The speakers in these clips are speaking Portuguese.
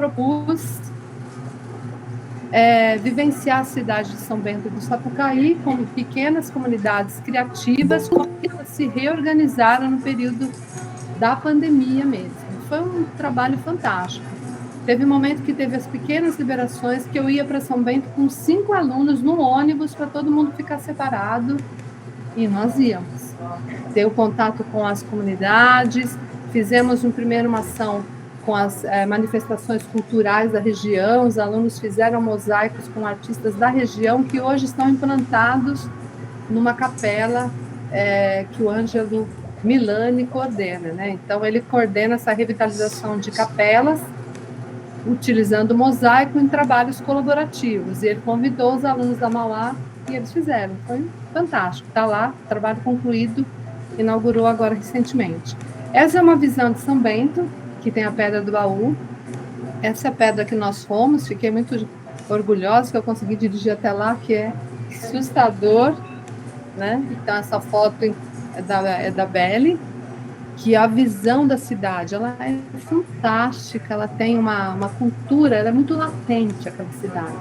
propus vivenciar a cidade de São Bento do Sapucaí como pequenas comunidades criativas que se reorganizaram no período da pandemia mesmo. Foi um trabalho fantástico. Teve um momento que teve as pequenas liberações, que eu ia para São Bento com 5 alunos no ônibus para todo mundo ficar separado, e nós íamos. Ter o contato com as comunidades, fizemos primeiro uma ação com as manifestações culturais da região, os alunos fizeram mosaicos com artistas da região que hoje estão implantados numa capela que o Ângelo Milani coordena, né? Então, ele coordena essa revitalização de capelas, utilizando mosaico em trabalhos colaborativos, e ele convidou os alunos da Mauá e eles fizeram, foi fantástico, está lá, trabalho concluído, inaugurou agora recentemente. Essa é uma visão de São Bento, que tem a Pedra do Baú. Essa é a pedra que nós fomos, fiquei muito orgulhosa que eu consegui dirigir até lá, que é assustador, né? Então, essa foto é da Belle, que a visão da cidade, ela é fantástica, ela tem uma cultura, ela é muito latente, aquela cidade.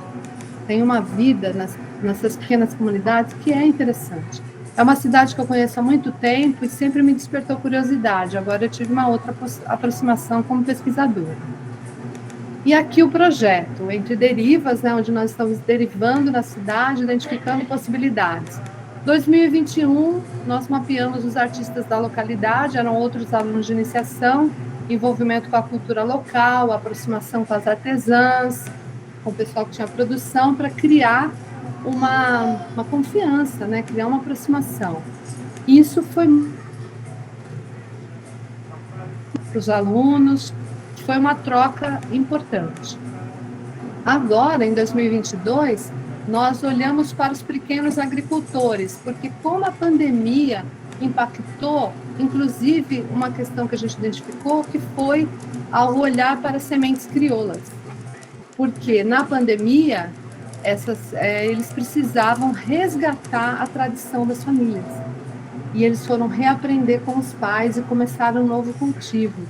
Tem uma vida nessas pequenas comunidades que é interessante. É uma cidade que eu conheço há muito tempo e sempre me despertou curiosidade. Agora eu tive uma outra aproximação como pesquisadora. E aqui o projeto, Entre Derivas, né, onde nós estamos derivando na cidade, identificando possibilidades. 2021, nós mapeamos os artistas da localidade, eram outros alunos de iniciação, envolvimento com a cultura local, aproximação com as artesãs, com o pessoal que tinha produção, para criar uma confiança, né? Criar uma aproximação. Isso foi para os alunos, foi uma troca importante. Agora, em 2022, nós olhamos para os pequenos agricultores, porque como a pandemia impactou, inclusive uma questão que a gente identificou, que foi ao olhar para sementes crioulas. Porque na pandemia, eles precisavam resgatar a tradição das famílias. E eles foram reaprender com os pais e começaram um novo cultivo,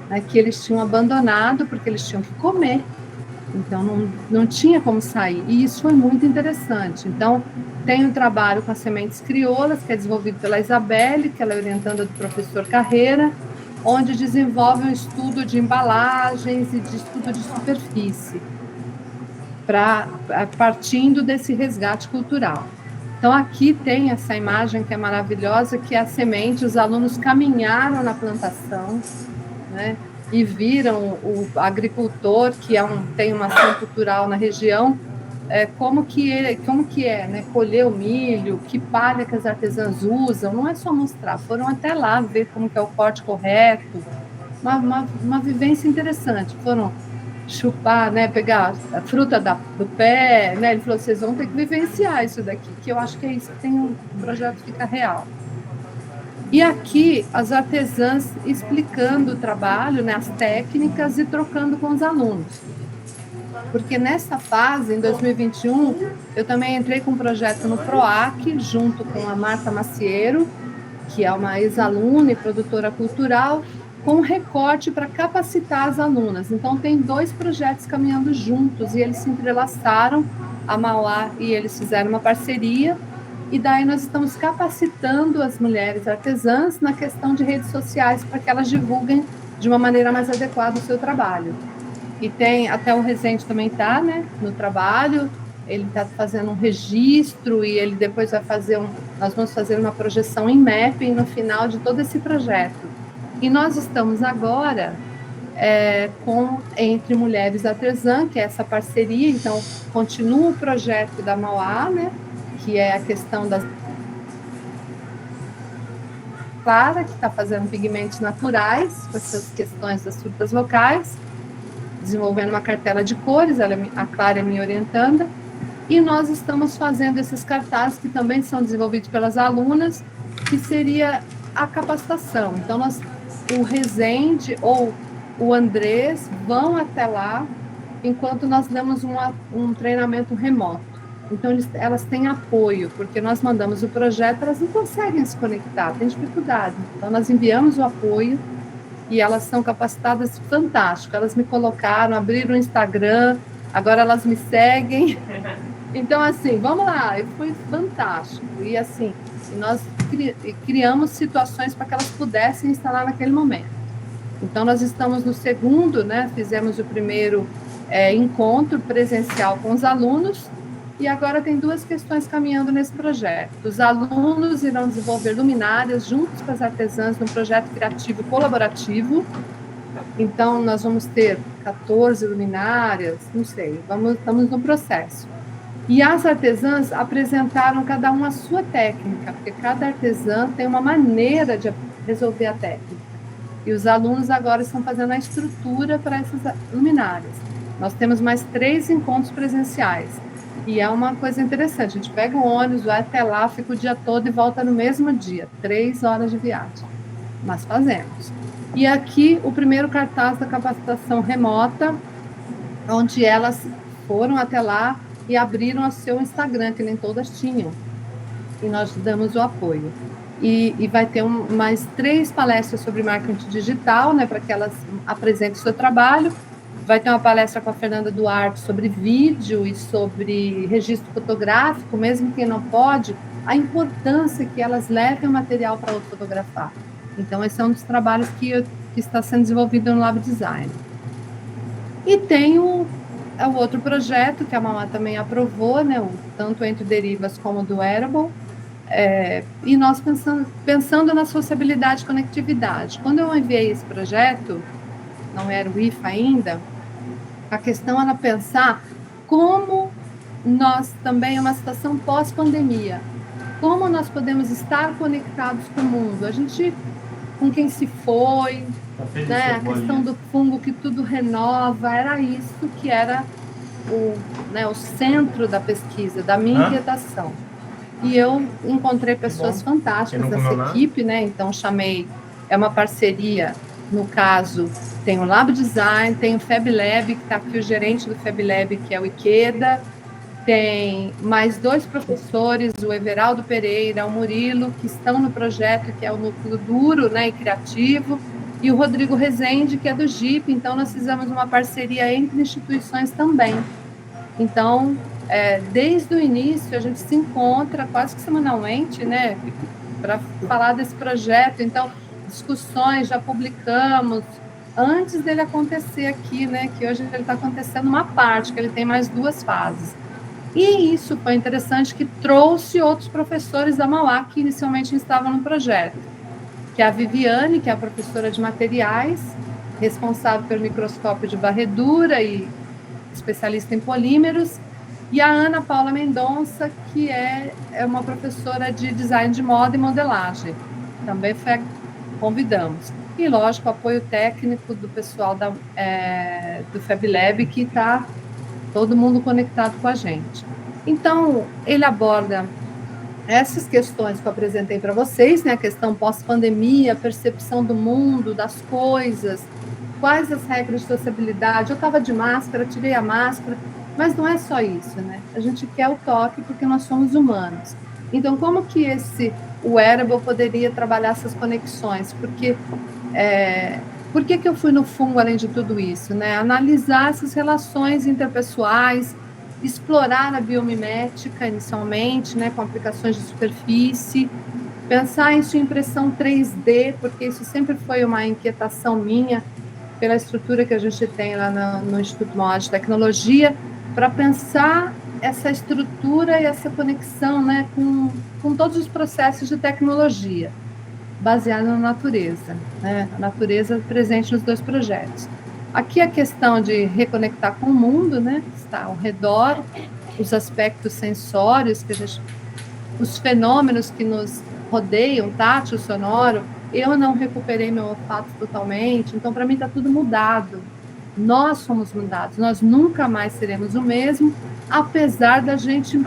né, que eles tinham abandonado porque eles tinham que comer. Então, não tinha como sair. E isso foi muito interessante. Então, tem um trabalho com as sementes crioulas, que é desenvolvido pela Isabelle, que ela é orientanda do professor Carreira, onde desenvolve um estudo de embalagens e de estudo de superfície, partindo desse resgate cultural. Então, aqui tem essa imagem que é maravilhosa, que é a semente, os alunos caminharam na plantação, né, e viram o agricultor, que tem uma ação cultural na região, como que é, né, colher o milho, que palha que as artesãs usam, não é só mostrar, foram até lá ver como que é o corte correto, uma vivência interessante, foram chupar, né, pegar a fruta do pé, né, ele falou, vocês vão ter que vivenciar isso daqui, que eu acho que é isso que tem o projeto Fica Real. E aqui as artesãs explicando o trabalho, né, as técnicas e trocando com os alunos. Porque nessa fase, em 2021, eu também entrei com um projeto no PROAC, junto com a Marta Maciero, que é uma ex-aluna e produtora cultural, com recorte para capacitar as alunas. Então, tem 2 projetos caminhando juntos, e eles se entrelaçaram, a Mauá e eles fizeram uma parceria, e daí nós estamos capacitando as mulheres artesãs na questão de redes sociais, para que elas divulguem de uma maneira mais adequada o seu trabalho. E tem, até o Rezende também está, né, no trabalho, ele está fazendo um registro, e ele depois vai fazer nós vamos fazer uma projeção em mapping no final de todo esse projeto. E nós estamos agora com Entre Mulheres Artesã, que é essa parceria, então continua o projeto da Mauá, né, que é a questão das Clara, que está fazendo pigmentos naturais, com essas questões das frutas locais, desenvolvendo uma cartela de cores, a Clara é minha orientanda, e nós estamos fazendo esses cartazes que também são desenvolvidos pelas alunas, que seria a capacitação. Então, o Rezende ou o Andrés vão até lá, enquanto nós damos um treinamento remoto. Então, elas têm apoio, porque nós mandamos o projeto, elas não conseguem se conectar, tem dificuldade. Então, nós enviamos o apoio, e elas são capacitadas fantástico. Elas me colocaram, abriram o Instagram, agora elas me seguem. Então, assim, vamos lá, foi fantástico. E, assim, nós criamos situações para que elas pudessem instalar naquele momento. Então, nós estamos no segundo, né? Fizemos o primeiro encontro presencial com os alunos, e agora tem 2 questões caminhando nesse projeto. Os alunos irão desenvolver luminárias juntos com as artesãs num projeto criativo colaborativo. Então, nós vamos ter 14 luminárias, não sei, estamos no processo. E as artesãs apresentaram cada uma a sua técnica, porque cada artesã tem uma maneira de resolver a técnica. E os alunos agora estão fazendo a estrutura para essas luminárias. Nós temos mais 3 encontros presenciais. E é uma coisa interessante, a gente pega o ônibus, vai até lá, fica o dia todo e volta no mesmo dia. 3 horas de viagem. Mas fazemos. E aqui o primeiro cartaz da capacitação remota, onde elas foram até lá e abriram o seu Instagram, que nem todas tinham. E nós damos o apoio. E vai ter mais 3 palestras sobre marketing digital, né, para que elas apresentem o seu trabalho. Vai ter uma palestra com a Fernanda Duarte sobre vídeo e sobre registro fotográfico, mesmo quem não pode, a importância que elas levem o material para outro fotografar. Então, esse é um dos trabalhos que está sendo desenvolvido no Lab Design. E tem o outro projeto que a Mauá também aprovou, né, tanto Entre Derivas como do Wearable, e nós pensando na sociabilidade e conectividade. Quando eu enviei esse projeto, não era o IFA ainda, a questão era pensar como nós também, é uma situação pós-pandemia, como nós podemos estar conectados com o mundo, a gente, com quem se foi, né, a questão do fungo que tudo renova, era isso que era o centro da pesquisa, da minha inquietação. E eu encontrei pessoas fantásticas nessa equipe, né? Então chamei, é uma parceria, no caso, tem o Lab Design, tem o Fab Lab, que está aqui o gerente do Fab Lab, que é o Ikeda, tem mais 2 professores, o Everaldo Pereira, o Murilo, que estão no projeto, que é o núcleo duro, né, e criativo, e o Rodrigo Rezende, que é do GIP. Então, nós fizemos uma parceria entre instituições também. Então, desde o início, a gente se encontra quase que semanalmente, né, para falar desse projeto. Então, discussões, já publicamos, antes dele acontecer aqui, né, que hoje ele está acontecendo uma parte, que ele tem mais 2 fases. E isso foi interessante, que trouxe outros professores da Mauá, que inicialmente estavam no projeto, que é a Viviane, que é a professora de materiais, responsável pelo microscópio de varredura e especialista em polímeros, e a Ana Paula Mendonça, que é uma professora de design de moda e modelagem. Também convidamos. E, lógico, o apoio técnico do pessoal do Fab Lab, que está todo mundo conectado com a gente. Então, ele aborda essas questões que eu apresentei para vocês, né? A questão pós-pandemia, percepção do mundo, das coisas, quais as regras de sociabilidade. Eu estava de máscara, tirei a máscara, mas não é só isso, né? A gente quer o toque porque nós somos humanos. Então, como que o Wearable poderia trabalhar essas conexões? Porque por que eu fui no fungo, além de tudo isso, né? Analisar essas relações interpessoais, explorar a biomimética inicialmente, né, com aplicações de superfície, pensar em sua impressão 3D, porque isso sempre foi uma inquietação minha, pela estrutura que a gente tem lá no Instituto Mauá de Tecnologia, para pensar essa estrutura e essa conexão, né, com todos os processos de tecnologia, baseado na natureza, né, a natureza presente nos 2 projetos. Aqui a questão de reconectar com o mundo, né, que está ao redor, os aspectos sensórios, os fenômenos que nos rodeiam, tátil, sonoro. Eu não recuperei meu olfato totalmente, então para mim está tudo mudado. Nós somos mudados, nós nunca mais seremos o mesmo, apesar da gente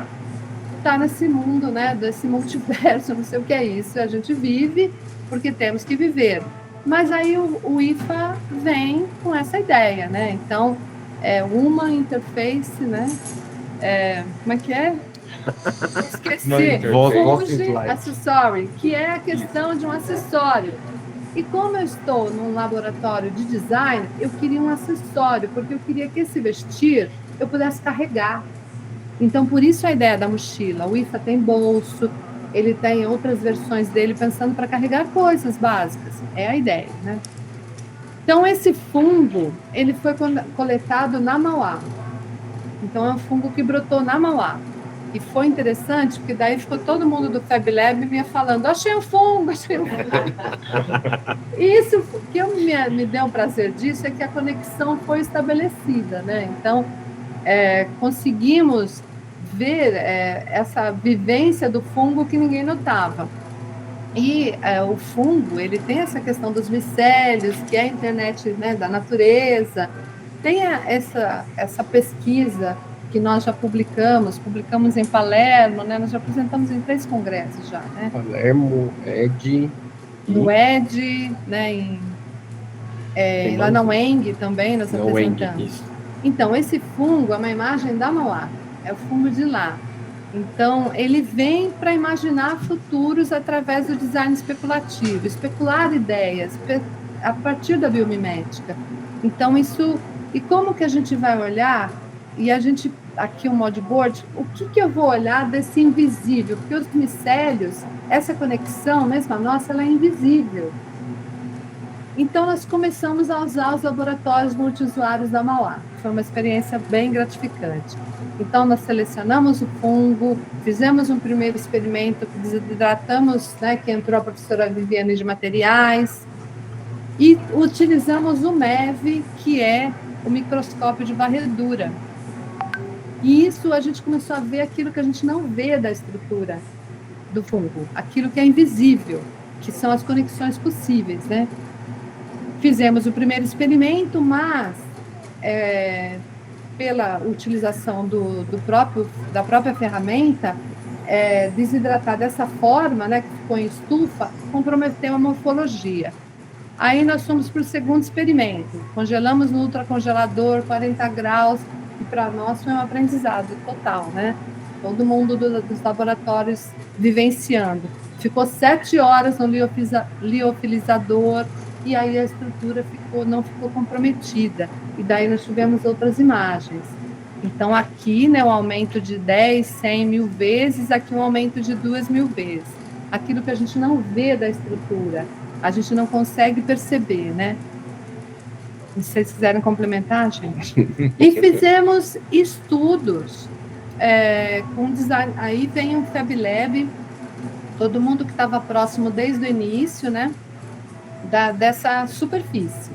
estar nesse mundo, né, desse multiverso, não sei o que é isso, a gente vive porque temos que viver. Mas aí o IFA vem com essa ideia, né? Então, uma interface, né? Como é que é? Esqueci. Fuji Accessory, que é a questão de um acessório. E como eu estou num laboratório de design, eu queria um acessório, porque eu queria que esse vestir eu pudesse carregar. Então, por isso a ideia da mochila. O IFA tem bolso, ele tem outras versões dele pensando para carregar coisas básicas. É a ideia, né? Então, esse fungo, ele foi coletado na Mauá. Então, é um fungo que brotou na Mauá. E foi interessante, porque daí ficou todo mundo do Fab Lab me falando, achei um fungo, achei um fungo. E isso, o que me deu um prazer disso é que a conexão foi estabelecida, né? Então, conseguimos ver essa vivência do fungo que ninguém notava. E o fungo, ele tem essa questão dos micélios, que é a internet, né, da natureza. Tem essa pesquisa que nós já publicamos em Palermo, né? Nós já apresentamos em 3 congressos já, né? Palermo, ED. No ED, né? Lá na UENG também nós apresentamos. Então, esse fungo é uma imagem da Mauá, é o fungo de lá. Então, ele vem para imaginar futuros através do design especulativo, especular ideias a partir da biomimética. Então, isso... E como que a gente vai olhar? E a gente, aqui o moodboard, o que eu vou olhar desse invisível? Porque os micélios, essa conexão, mesmo a nossa, ela é invisível. Então, nós começamos a usar os laboratórios multiusuários da Mauá. Foi uma experiência bem gratificante. Então, nós selecionamos o fungo, fizemos um primeiro experimento que desidratamos, né, que entrou a professora Viviane de materiais, e utilizamos o MEV, que é o microscópio de varredura. E isso a gente começou a ver aquilo que a gente não vê da estrutura do fungo, aquilo que é invisível, que são as conexões possíveis, né? Fizemos o primeiro experimento, mas pela utilização da própria ferramenta, desidratar dessa forma, né, que ficou em estufa, comprometeu a morfologia. Aí nós fomos para o segundo experimento, congelamos no ultracongelador, 40 graus, e para nós foi um aprendizado total, né? Todo mundo dos laboratórios vivenciando. Ficou 7 horas no liofilizador, e aí a estrutura não ficou comprometida. E daí nós tivemos outras imagens. Então, aqui, né, um aumento de 10, 100 mil vezes, aqui um aumento de 2.000 vezes. Aquilo que a gente não vê da estrutura, a gente não consegue perceber, né? Se vocês quiserem complementar, gente. E fizemos estudos com design. Aí vem o Fab Lab, todo mundo que estava próximo desde o início, né? Dessa superfície,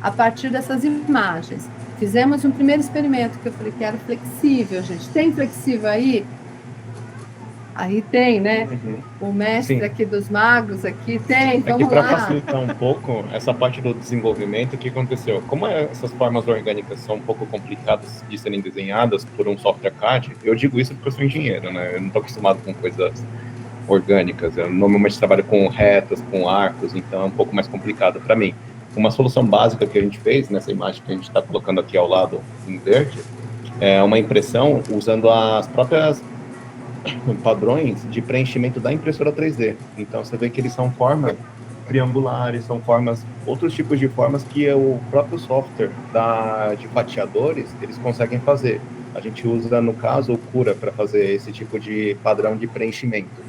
a partir dessas imagens. Fizemos um primeiro experimento que eu falei que era flexível, gente. Tem flexível aí? Aí tem, né? O mestre aqui dos magos aqui tem, vamos lá. Para facilitar um pouco essa parte do desenvolvimento, o que aconteceu? Como essas formas orgânicas são um pouco complicadas de serem desenhadas por um software CAD, eu digo isso porque eu sou engenheiro, né? Eu não estou acostumado com coisas orgânicas, eu normalmente trabalho com retas, com arcos, então é um pouco mais complicado para mim. Uma solução básica que a gente fez, nessa imagem que a gente está colocando aqui ao lado em verde, é uma impressão usando as próprias padrões de preenchimento da impressora 3D. Então você vê que eles são formas triangulares, são formas, outros tipos de formas que o próprio software de fatiadores, eles conseguem fazer. A gente usa, no caso, o Cura para fazer esse tipo de padrão de preenchimento.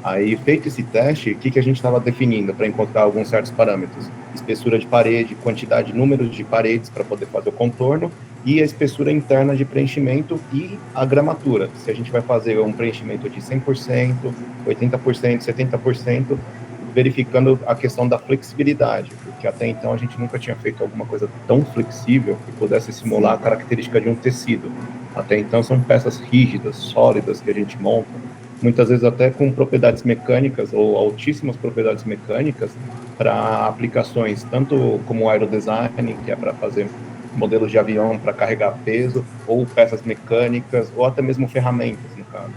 Aí, feito esse teste, o que a gente estava definindo para encontrar alguns certos parâmetros? Espessura de parede, quantidade, números de paredes para poder fazer o contorno e a espessura interna de preenchimento e a gramatura. Se a gente vai fazer um preenchimento de 100%, 80%, 70%, verificando a questão da flexibilidade, porque até então a gente nunca tinha feito alguma coisa tão flexível que pudesse simular a característica de um tecido. Até então são peças rígidas, sólidas que a gente monta, muitas vezes até com propriedades mecânicas ou altíssimas propriedades mecânicas para aplicações, tanto como aerodesign, que é para fazer modelos de avião para carregar peso, ou peças mecânicas, ou até mesmo ferramentas, no caso.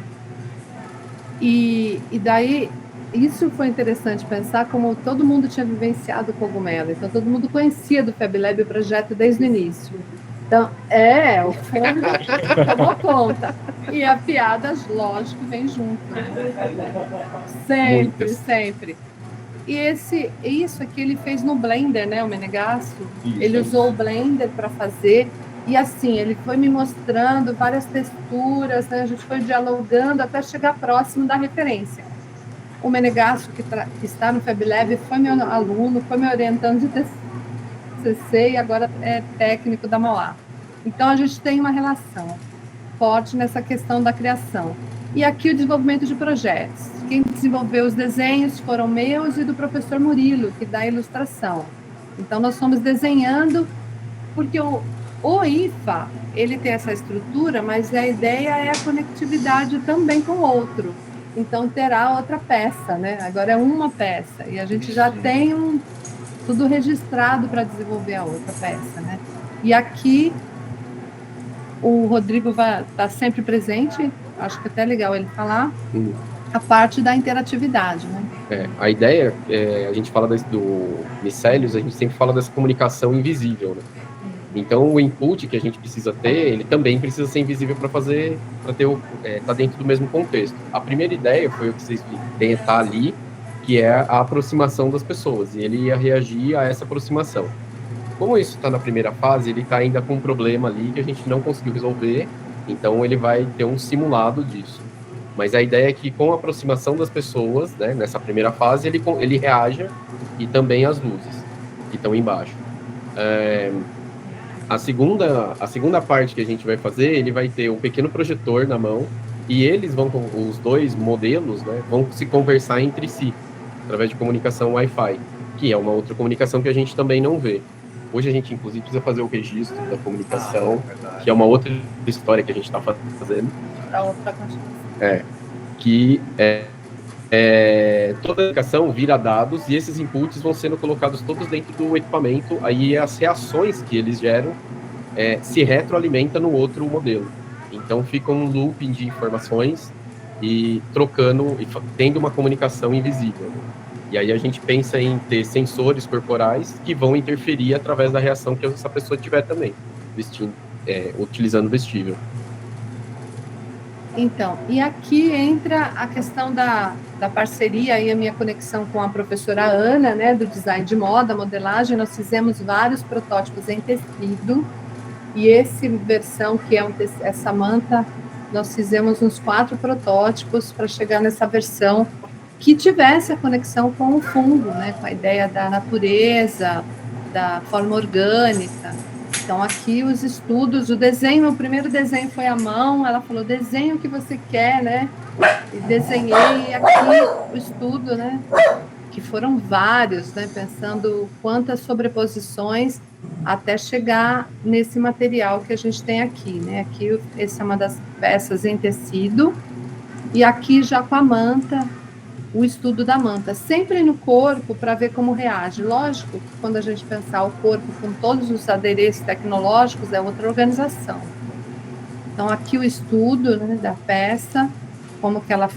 E daí, isso foi interessante pensar como todo mundo tinha vivenciado o cogumelo, então todo mundo conhecia do Fab Lab o projeto desde o início. Então, o fundo tomou conta. E a piada, lógico, vem junto. Né? Sempre, sempre. isso aqui ele fez no Blender, né, o Menegasso? Isso, ele isso. usou o Blender para fazer, e assim, ele foi me mostrando várias texturas, né, a gente foi dialogando até chegar próximo da referência. O Menegasso, que está no FabLab, foi meu aluno, foi meu orientando de TCC e agora é técnico da Mauá. Então, a gente tem uma relação forte nessa questão da criação. E aqui o desenvolvimento de projetos. Quem desenvolveu os desenhos foram meus e do professor Murilo, que dá a ilustração. Então, nós fomos desenhando, porque o IFA, ele tem essa estrutura, mas a ideia é a conectividade também com o outro. Então, terá outra peça, né? Agora é uma peça, e a gente já tem tudo registrado para desenvolver a outra peça, né? E aqui o Rodrigo vai estar sempre presente, acho que é até legal ele falar, a parte da interatividade, né? A ideia, a gente fala do Micelius, a gente sempre fala dessa comunicação invisível, né? Então, o input que a gente precisa ter, ele também precisa ser invisível para tá dentro do mesmo contexto. A primeira ideia foi o que vocês têm estar ali, que é a aproximação das pessoas, e ele ia reagir a essa aproximação. Como isso está na primeira fase, ele está ainda com um problema ali que a gente não conseguiu resolver, então ele vai ter um simulado disso. Mas a ideia é que com a aproximação das pessoas, né, nessa primeira fase, ele reaja, e também as luzes que estão embaixo. A segunda parte que a gente vai fazer, ele vai ter um pequeno projetor na mão, e os dois modelos, né, vão se conversar entre si, através de comunicação Wi-Fi, que é uma outra comunicação que a gente também não vê. Hoje a gente, inclusive, precisa fazer o registro da comunicação, que é uma outra história que a gente está fazendo. Para outra continuação. Toda a comunicação vira dados, e esses inputs vão sendo colocados todos dentro do equipamento, aí as reações que eles geram se retroalimentam no outro modelo. Então fica um looping de informações e trocando, e tendo uma comunicação invisível. E aí a gente pensa em ter sensores corporais que vão interferir através da reação que essa pessoa tiver também, utilizando o vestível. Então, e aqui entra a questão da parceria e a minha conexão com a professora Ana, né, do design de moda, modelagem. Nós fizemos vários protótipos em tecido, e essa versão, que é essa manta, nós fizemos uns 4 protótipos para chegar nessa versão que tivesse a conexão com o fungo, né, com a ideia da natureza, da forma orgânica. Então, aqui os estudos, o desenho, o primeiro desenho foi à mão, ela falou, desenha o que você quer, né? E desenhei, e aqui o estudo, né? Que foram vários, né? Pensando quantas sobreposições até chegar nesse material que a gente tem aqui, né? Aqui, essa é uma das peças em tecido, e aqui já com a manta, o estudo da manta, sempre no corpo para ver como reage. Lógico que quando a gente pensar o corpo com todos os adereços tecnológicos, é outra organização. Então, aqui o estudo, né, da peça, como que ela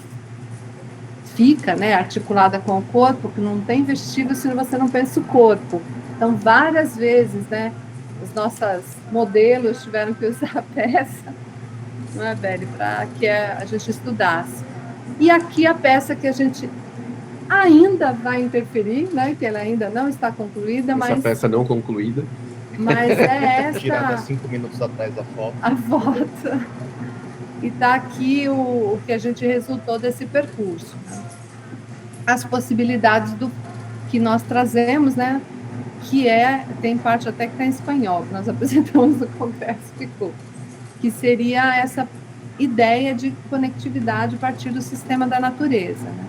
fica, né, articulada com o corpo, que não tem vestível se você não pensa o corpo. Então, várias vezes, né, os nossos modelos tiveram que usar a peça, não é, Beli, para que a gente estudasse. E aqui a peça que a gente ainda vai interferir, né? Que ela ainda não está concluída, Essa peça não concluída. Mas é essa... Tirada 5 minutos atrás da foto. A foto. E está aqui o que a gente resultou desse percurso. Né? As possibilidades que nós trazemos, né? Que tem parte até que está em espanhol, que nós apresentamos no congresso, que seria essa ideia de conectividade a partir do sistema da natureza. Né?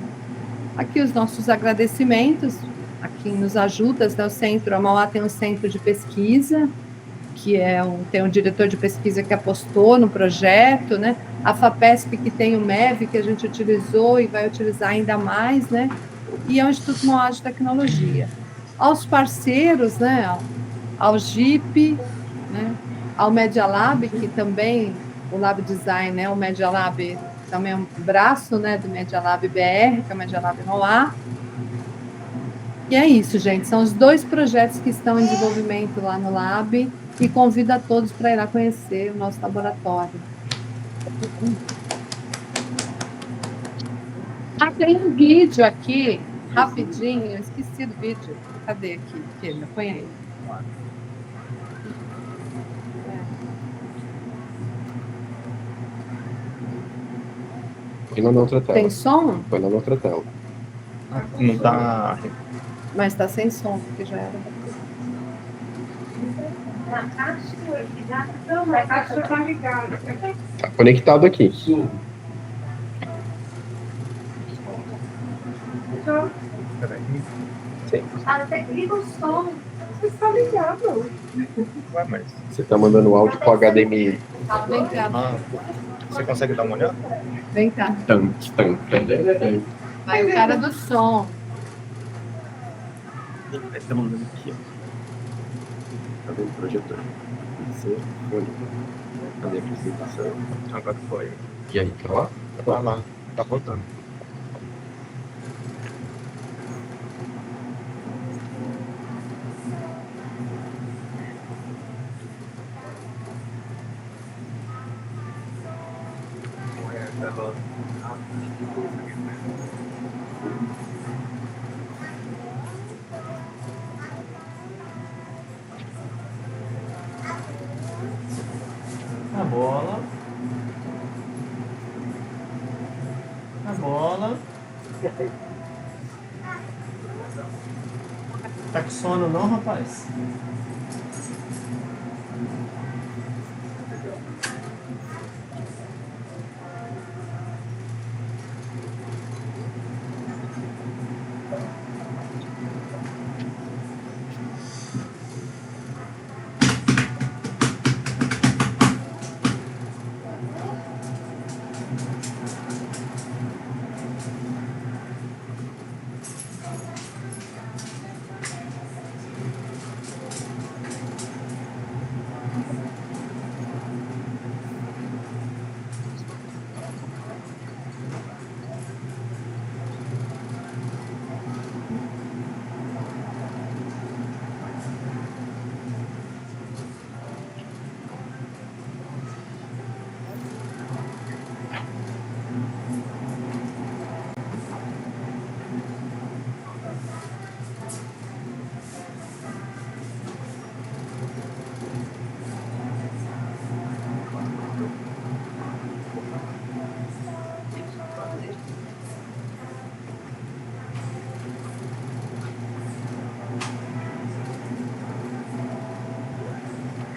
Aqui os nossos agradecimentos, aqui nos ajuda, né, o centro, a Mauá tem um centro de pesquisa, que tem um diretor de pesquisa que apostou no projeto, né? A FAPESP, que tem o MEV, que a gente utilizou e vai utilizar ainda mais, né? E é o Instituto Mauá de Tecnologia. Aos parceiros, né? Ao GIP, né? Ao Media Lab, que também o Lab Design, né? O Media Lab também é um braço, né, do Media Lab BR, que é o Media Lab Mauá. E é isso, gente. São os 2 projetos que estão em desenvolvimento lá no Lab, e convido a todos para ir lá conhecer o nosso laboratório. Tem um vídeo aqui Rapidinho, eu esqueci do vídeo. Cadê aqui? Keila, põe aí. Põe lá na outra tela. Tem som? Põe lá na outra tela. Não tá. Mas tá sem som, porque já era. A caixa tá ligada. Tá conectado aqui. Peraí. Liga o som. Você está ligado. Ué, mas. Você tá mandando áudio com HDMI. Vem cá, Você consegue dar uma olhada? vem cá. Tan, tan, tan, tan. Vai o cara do som. Tá mandando aqui, ó. Cadê o projetor? Você, fone. Cadê a apresentação? Agora foi. E aí, tá lá? Tá lá. Tá voltando. A bola. A bola. Tá com sono não, rapaz?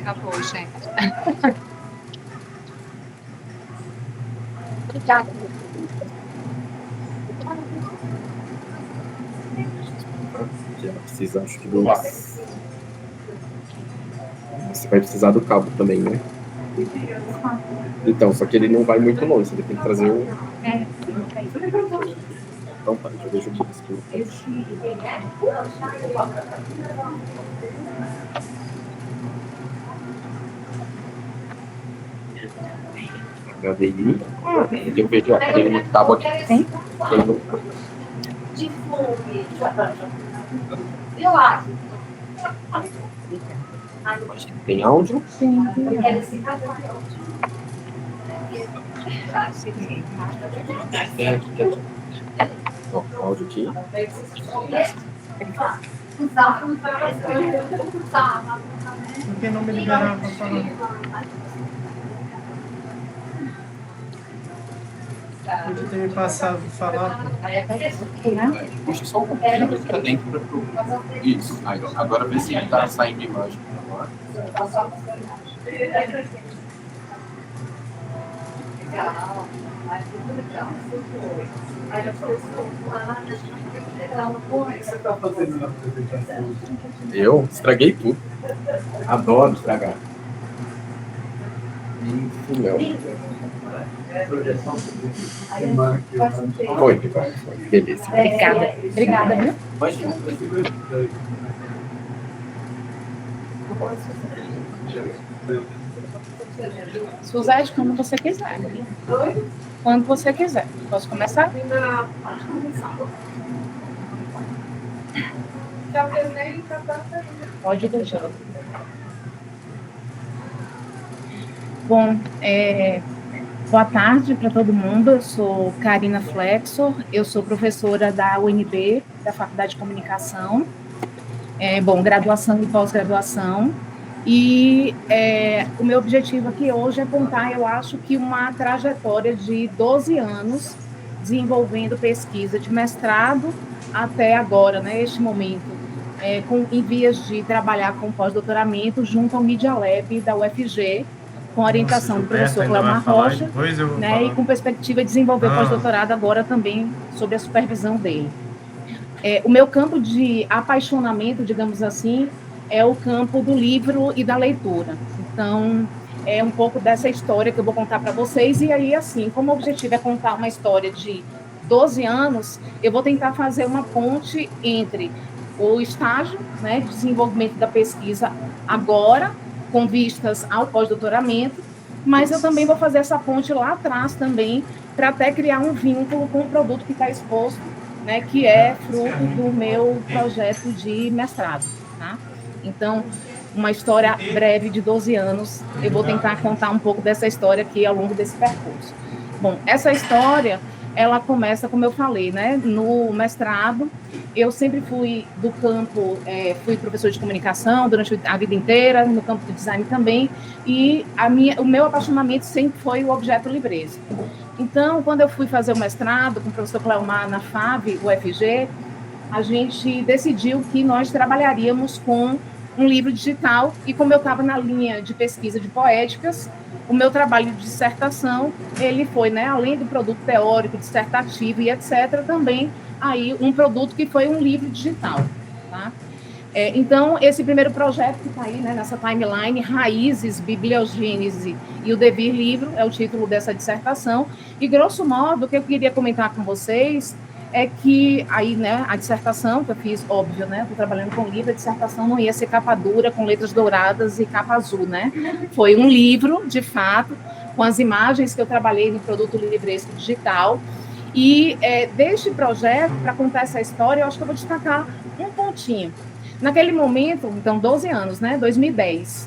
Acabou, gente. Obrigada. Ela precisa, acho que, do. Você vai precisar do cabo também, né? Então, só que ele não vai muito longe, você tem que trazer o. Então tá, já deixa eu ver aqui. HDMI. Eu vejo, ó, tem um cabo aqui. Tem no. De fome. Eu acho. Tem áudio? É, aqui, aqui. Ó, áudio aqui. Por que não me liberaram pra falar? Podia ter me passado pra falar. Puxa só um pouquinho pra dentro pra. Isso. Aí, ó, agora vê se tá saindo imagem. Eu estraguei tudo. Adoro estragar. Isso, meu. Oi, beleza. Obrigada. Obrigada, viu? Suzete, como você quiser. Quando você quiser. Posso começar? Pode deixar. Bom, Boa tarde para todo mundo, eu sou Karina Flexor, eu sou professora da UNB, da Faculdade de Comunicação, graduação e pós-graduação, e o meu objetivo aqui hoje é contar, eu acho que uma trajetória de 12 anos desenvolvendo pesquisa de mestrado até agora, né, este momento, em vias de trabalhar com pós-doutoramento junto ao Media Lab da UFG, com orientação do professor Cleomar Rocha, né, e com perspectiva de desenvolver o pós-doutorado agora também sob a supervisão dele. O meu campo de apaixonamento, digamos assim, é o campo do livro e da leitura. Então, é um pouco dessa história que eu vou contar para vocês, e aí, assim, como o objetivo é contar uma história de 12 anos, eu vou tentar fazer uma ponte entre o estágio, né, de desenvolvimento da pesquisa agora, com vistas ao pós-doutoramento, mas eu também vou fazer essa ponte lá atrás também, para até criar um vínculo com o produto que está exposto, né, que é fruto do meu projeto de mestrado, tá? Então, uma história breve de 12 anos, eu vou tentar contar um pouco dessa história aqui ao longo desse percurso. Bom, essa história, ela começa, como eu falei, né, no mestrado. Eu sempre fui do campo, fui professor de comunicação durante a vida inteira, no campo do design também, e o meu apaixonamento sempre foi o objeto livresco. Então, quando eu fui fazer o mestrado com o professor Cleomar na FAV, UFG, a gente decidiu que nós trabalharíamos com um livro digital, e como eu estava na linha de pesquisa de poéticas, o meu trabalho de dissertação, ele foi, né, além do produto teórico, dissertativo e etc., também aí um produto que foi um livro digital, tá? Então, esse primeiro projeto que está aí, né, nessa timeline, Raízes, Bibliogênese e o Devir Livro, é o título dessa dissertação, e grosso modo, o que eu queria comentar com vocês é que aí, né, a dissertação que eu fiz, óbvio, né, estou trabalhando com livro, a dissertação não ia ser capa dura, com letras douradas e capa azul, né, foi um livro, de fato, com as imagens que eu trabalhei no produto livresco digital, e deste projeto, para contar essa história, eu acho que eu vou destacar um pontinho. Naquele momento, então, 12 anos, né, 2010,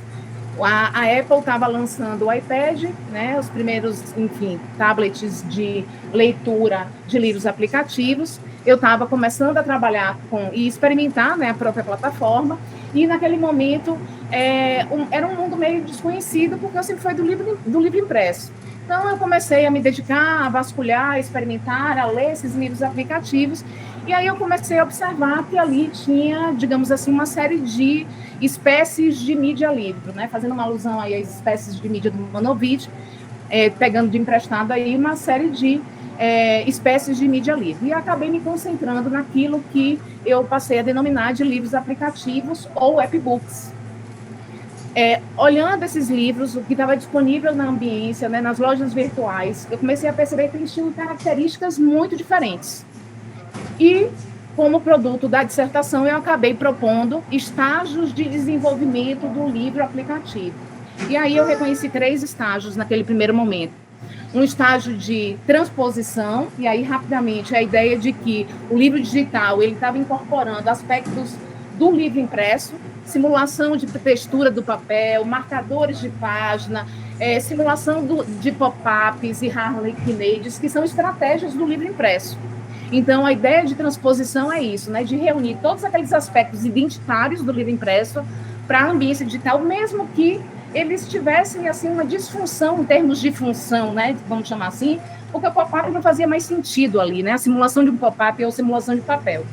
a Apple estava lançando o iPad, né, os primeiros, enfim, tablets de leitura de livros aplicativos. Eu estava começando a trabalhar e experimentar, né, a própria plataforma, e naquele momento era um mundo meio desconhecido, porque eu sempre fui do livro impresso. Então, eu comecei a me dedicar, a vasculhar, a experimentar, a ler esses livros aplicativos, e aí eu comecei a observar que ali tinha, digamos assim, uma série de espécies de mídia livre, né? Fazendo uma alusão aí às espécies de mídia do Manovich, pegando de emprestado aí uma série de espécies de mídia livre. E acabei me concentrando naquilo que eu passei a denominar de livros aplicativos ou e-books. Olhando esses livros, o que estava disponível na ambiência, né, nas lojas virtuais, eu comecei a perceber que eles tinham características muito diferentes. E, como produto da dissertação, eu acabei propondo estágios de desenvolvimento do livro aplicativo. E aí eu reconheci 3 estágios naquele primeiro momento. Um estágio de transposição, e aí rapidamente a ideia de que o livro digital ele estava incorporando aspectos do livro impresso, simulação de textura do papel, marcadores de página, simulação de pop-ups e harlequinages, que são estratégias do livro impresso. Então, a ideia de transposição é isso, né, de reunir todos aqueles aspectos identitários do livro impresso para a ambiência digital, mesmo que eles tivessem assim, uma disfunção em termos de função, né, vamos chamar assim, porque o pop-up não fazia mais sentido ali, né, a simulação de um pop-up ou simulação de papel.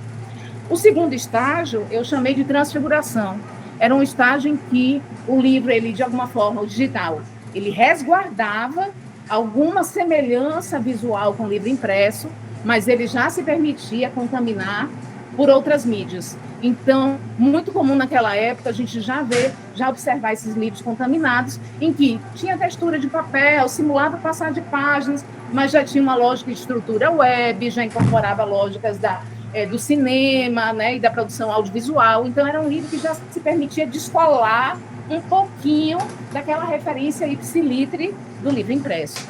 O segundo estágio, eu chamei de transfiguração. Era um estágio em que o livro, ele, de alguma forma, o digital, ele resguardava alguma semelhança visual com o livro impresso, mas ele já se permitia contaminar por outras mídias. Então, muito comum naquela época, a gente já observar esses livros contaminados, em que tinha textura de papel, simulava passar de páginas, mas já tinha uma lógica de estrutura web, já incorporava lógicas do cinema, né, e da produção audiovisual. Então, era um livro que já se permitia descolar um pouquinho daquela referência ipsilitre do livro impresso.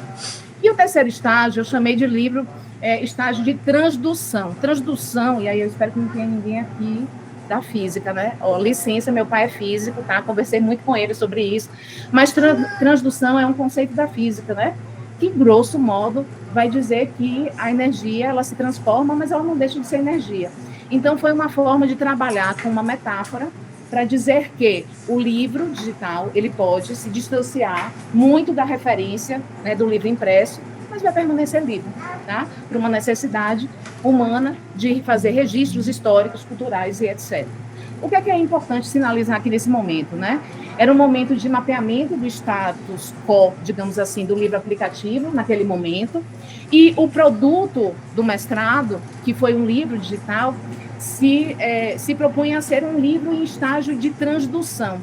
E o terceiro estágio, eu chamei de livro estágio de transdução. Transdução, e aí eu espero que não tenha ninguém aqui da física, né? Licença, meu pai é físico, tá? Conversei muito com ele sobre isso. Mas transdução é um conceito da física, né? que, grosso modo, vai dizer que a energia ela se transforma, mas ela não deixa de ser energia. Então, foi uma forma de trabalhar com uma metáfora para dizer que o livro digital ele pode se distanciar muito da referência, né, do livro impresso, mas vai permanecer livre, tá? Por uma necessidade humana de fazer registros históricos, culturais e etc. O que é importante sinalizar aqui nesse momento, né? Era um momento de mapeamento do status quo, digamos assim, do livro aplicativo naquele momento, e o produto do mestrado, que foi um livro digital, se propunha a ser um livro em estágio de transdução,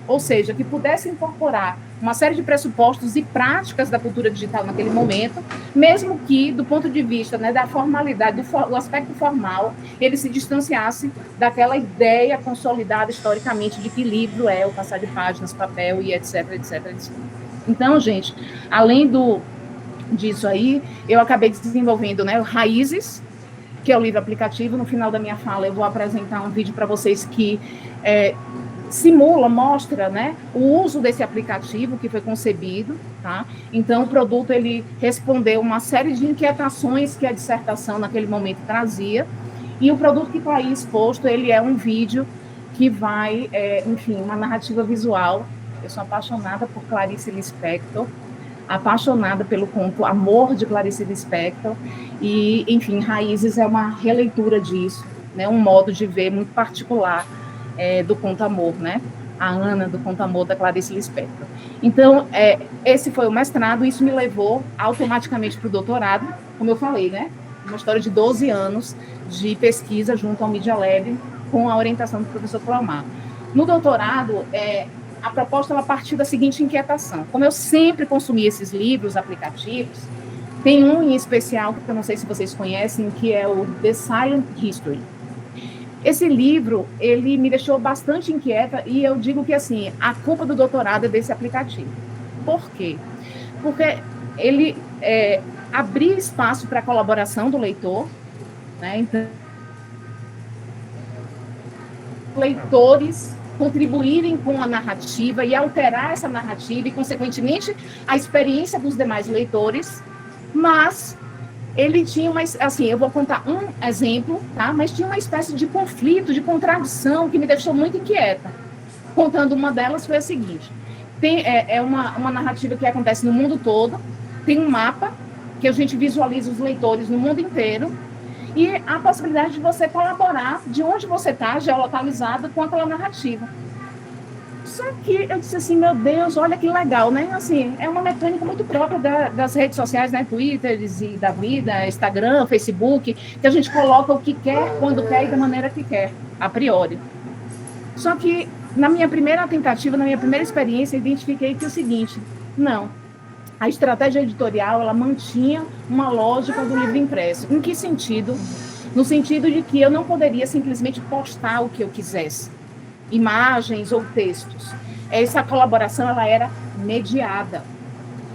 ou seja, que pudesse incorporar uma série de pressupostos e práticas da cultura digital naquele momento, mesmo que, do ponto de vista, né, da formalidade, do aspecto formal, ele se distanciasse daquela ideia consolidada historicamente de que livro é o passar de páginas, papel e etc, etc, etc. Então, gente, além disso aí, eu acabei desenvolvendo, né, Raízes, que é o livro aplicativo. No final da minha fala, eu vou apresentar um vídeo para vocês que simula, mostra, né, o uso desse aplicativo que foi concebido, tá? Então, o produto, ele respondeu uma série de inquietações que a dissertação naquele momento trazia, e o produto que está aí exposto, ele é um vídeo que vai, enfim, uma narrativa visual. Eu sou apaixonada por Clarice Lispector, apaixonada pelo conto Amor, de Clarice Lispector, e, enfim, Raízes é uma releitura disso, né, um modo de ver muito particular do conto Amor, né? A Ana, do conto Amor, da Clarice Lispector. Então, esse foi o mestrado, e isso me levou automaticamente para o doutorado, como eu falei, né? Uma história de 12 anos de pesquisa junto ao Media Lab, com a orientação do professor Clomar. No doutorado, a proposta ela partiu da seguinte inquietação. Como eu sempre consumi esses livros aplicativos, tem um em especial, que eu não sei se vocês conhecem, que é o The Silent History. Esse livro, ele me deixou bastante inquieta, e eu digo que, assim, a culpa do doutorado é desse aplicativo. Por quê? Porque ele abria espaço para a colaboração do leitor, né? Então, leitores contribuírem com a narrativa e alterar essa narrativa e, consequentemente, a experiência dos demais leitores, mas ele tinha assim, eu vou contar um exemplo, tá? Mas tinha uma espécie de conflito, de contradição que me deixou muito inquieta. Contando uma delas foi a seguinte: é uma narrativa que acontece no mundo todo, tem um mapa que a gente visualiza os leitores no mundo inteiro, e a possibilidade de você colaborar de onde você está, geolocalizado, com aquela narrativa. Só que eu disse assim, meu Deus, olha que legal, né? Assim, é uma mecânica muito própria das redes sociais, né? Twitter e da vida, Instagram, Facebook, que a gente coloca o que quer, quando quer e da maneira que quer, a priori. Só que, na minha primeira tentativa, na minha primeira experiência, eu identifiquei que é o seguinte: não, a estratégia editorial, ela mantinha uma lógica do livro impresso. Em que sentido? No sentido de que eu não poderia simplesmente postar o que eu quisesse, imagens ou textos. Essa colaboração, ela era mediada.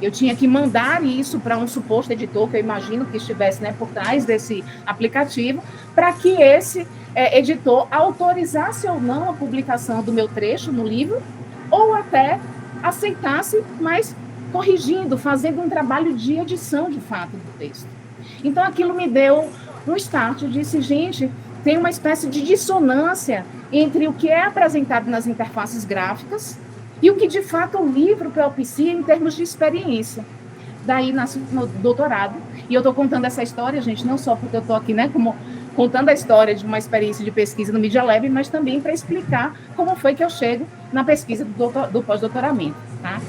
Eu tinha que mandar isso para um suposto editor, que eu imagino que estivesse, né, por trás desse aplicativo, para que esse editor autorizasse ou não a publicação do meu trecho no livro, ou até aceitasse, mas corrigindo, fazendo um trabalho de edição, de fato, do texto. Então, aquilo me deu um start. Eu disse, gente, tem uma espécie de dissonância entre o que é apresentado nas interfaces gráficas e o que, de fato, o livro propicia em termos de experiência. Daí nasce o doutorado. E eu estou contando essa história, gente, não só porque eu estou aqui, né, como contando a história de uma experiência de pesquisa no Media Lab, mas também para explicar como foi que eu chego na pesquisa do pós-doutoramento, tá?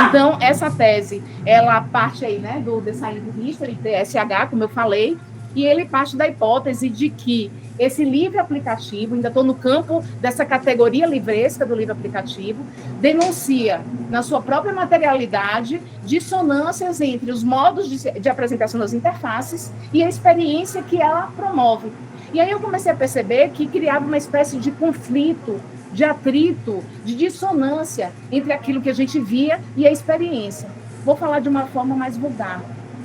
Então, essa tese, ela parte aí, né, do The Silent History, TSH, como eu falei, e ele parte da hipótese de que esse livro aplicativo, ainda estou no campo dessa categoria livresca do livro aplicativo, denuncia, na sua própria materialidade, dissonâncias entre os modos de apresentação das interfaces e a experiência que ela promove. E aí eu comecei a perceber que criava uma espécie de conflito, de atrito, de dissonância entre aquilo que a gente via e a experiência. Vou falar de uma forma mais vulgar.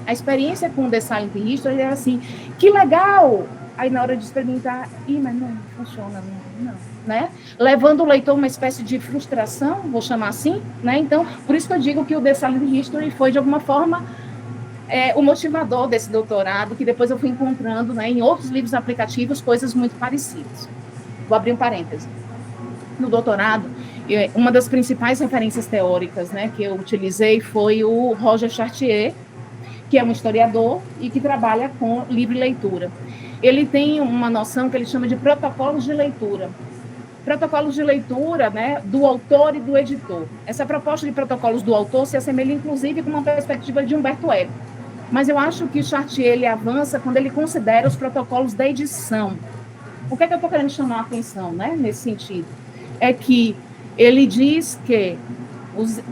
A experiência com o The Silent History era assim, que legal! Aí na hora de experimentar, mas não funciona, não, né? Levando o leitor a uma espécie de frustração, vou chamar assim, né? Então, por isso que eu digo que o The Silent History foi, de alguma forma, o motivador desse doutorado, que depois eu fui encontrando, né, em outros livros aplicativos coisas muito parecidas. Vou abrir um parêntese. No doutorado, uma das principais referências teóricas, né, que eu utilizei foi o Roger Chartier, que é um historiador e que trabalha com livre leitura. Ele tem uma noção que ele chama de protocolos de leitura. Protocolos de leitura, né, do autor e do editor. Essa proposta de protocolos do autor se assemelha, inclusive, com uma perspectiva de Humberto Eco. Mas eu acho que Chartier ele avança quando ele considera os protocolos da edição. O que é que eu estou querendo chamar a atenção, né, nesse sentido? É que ele diz que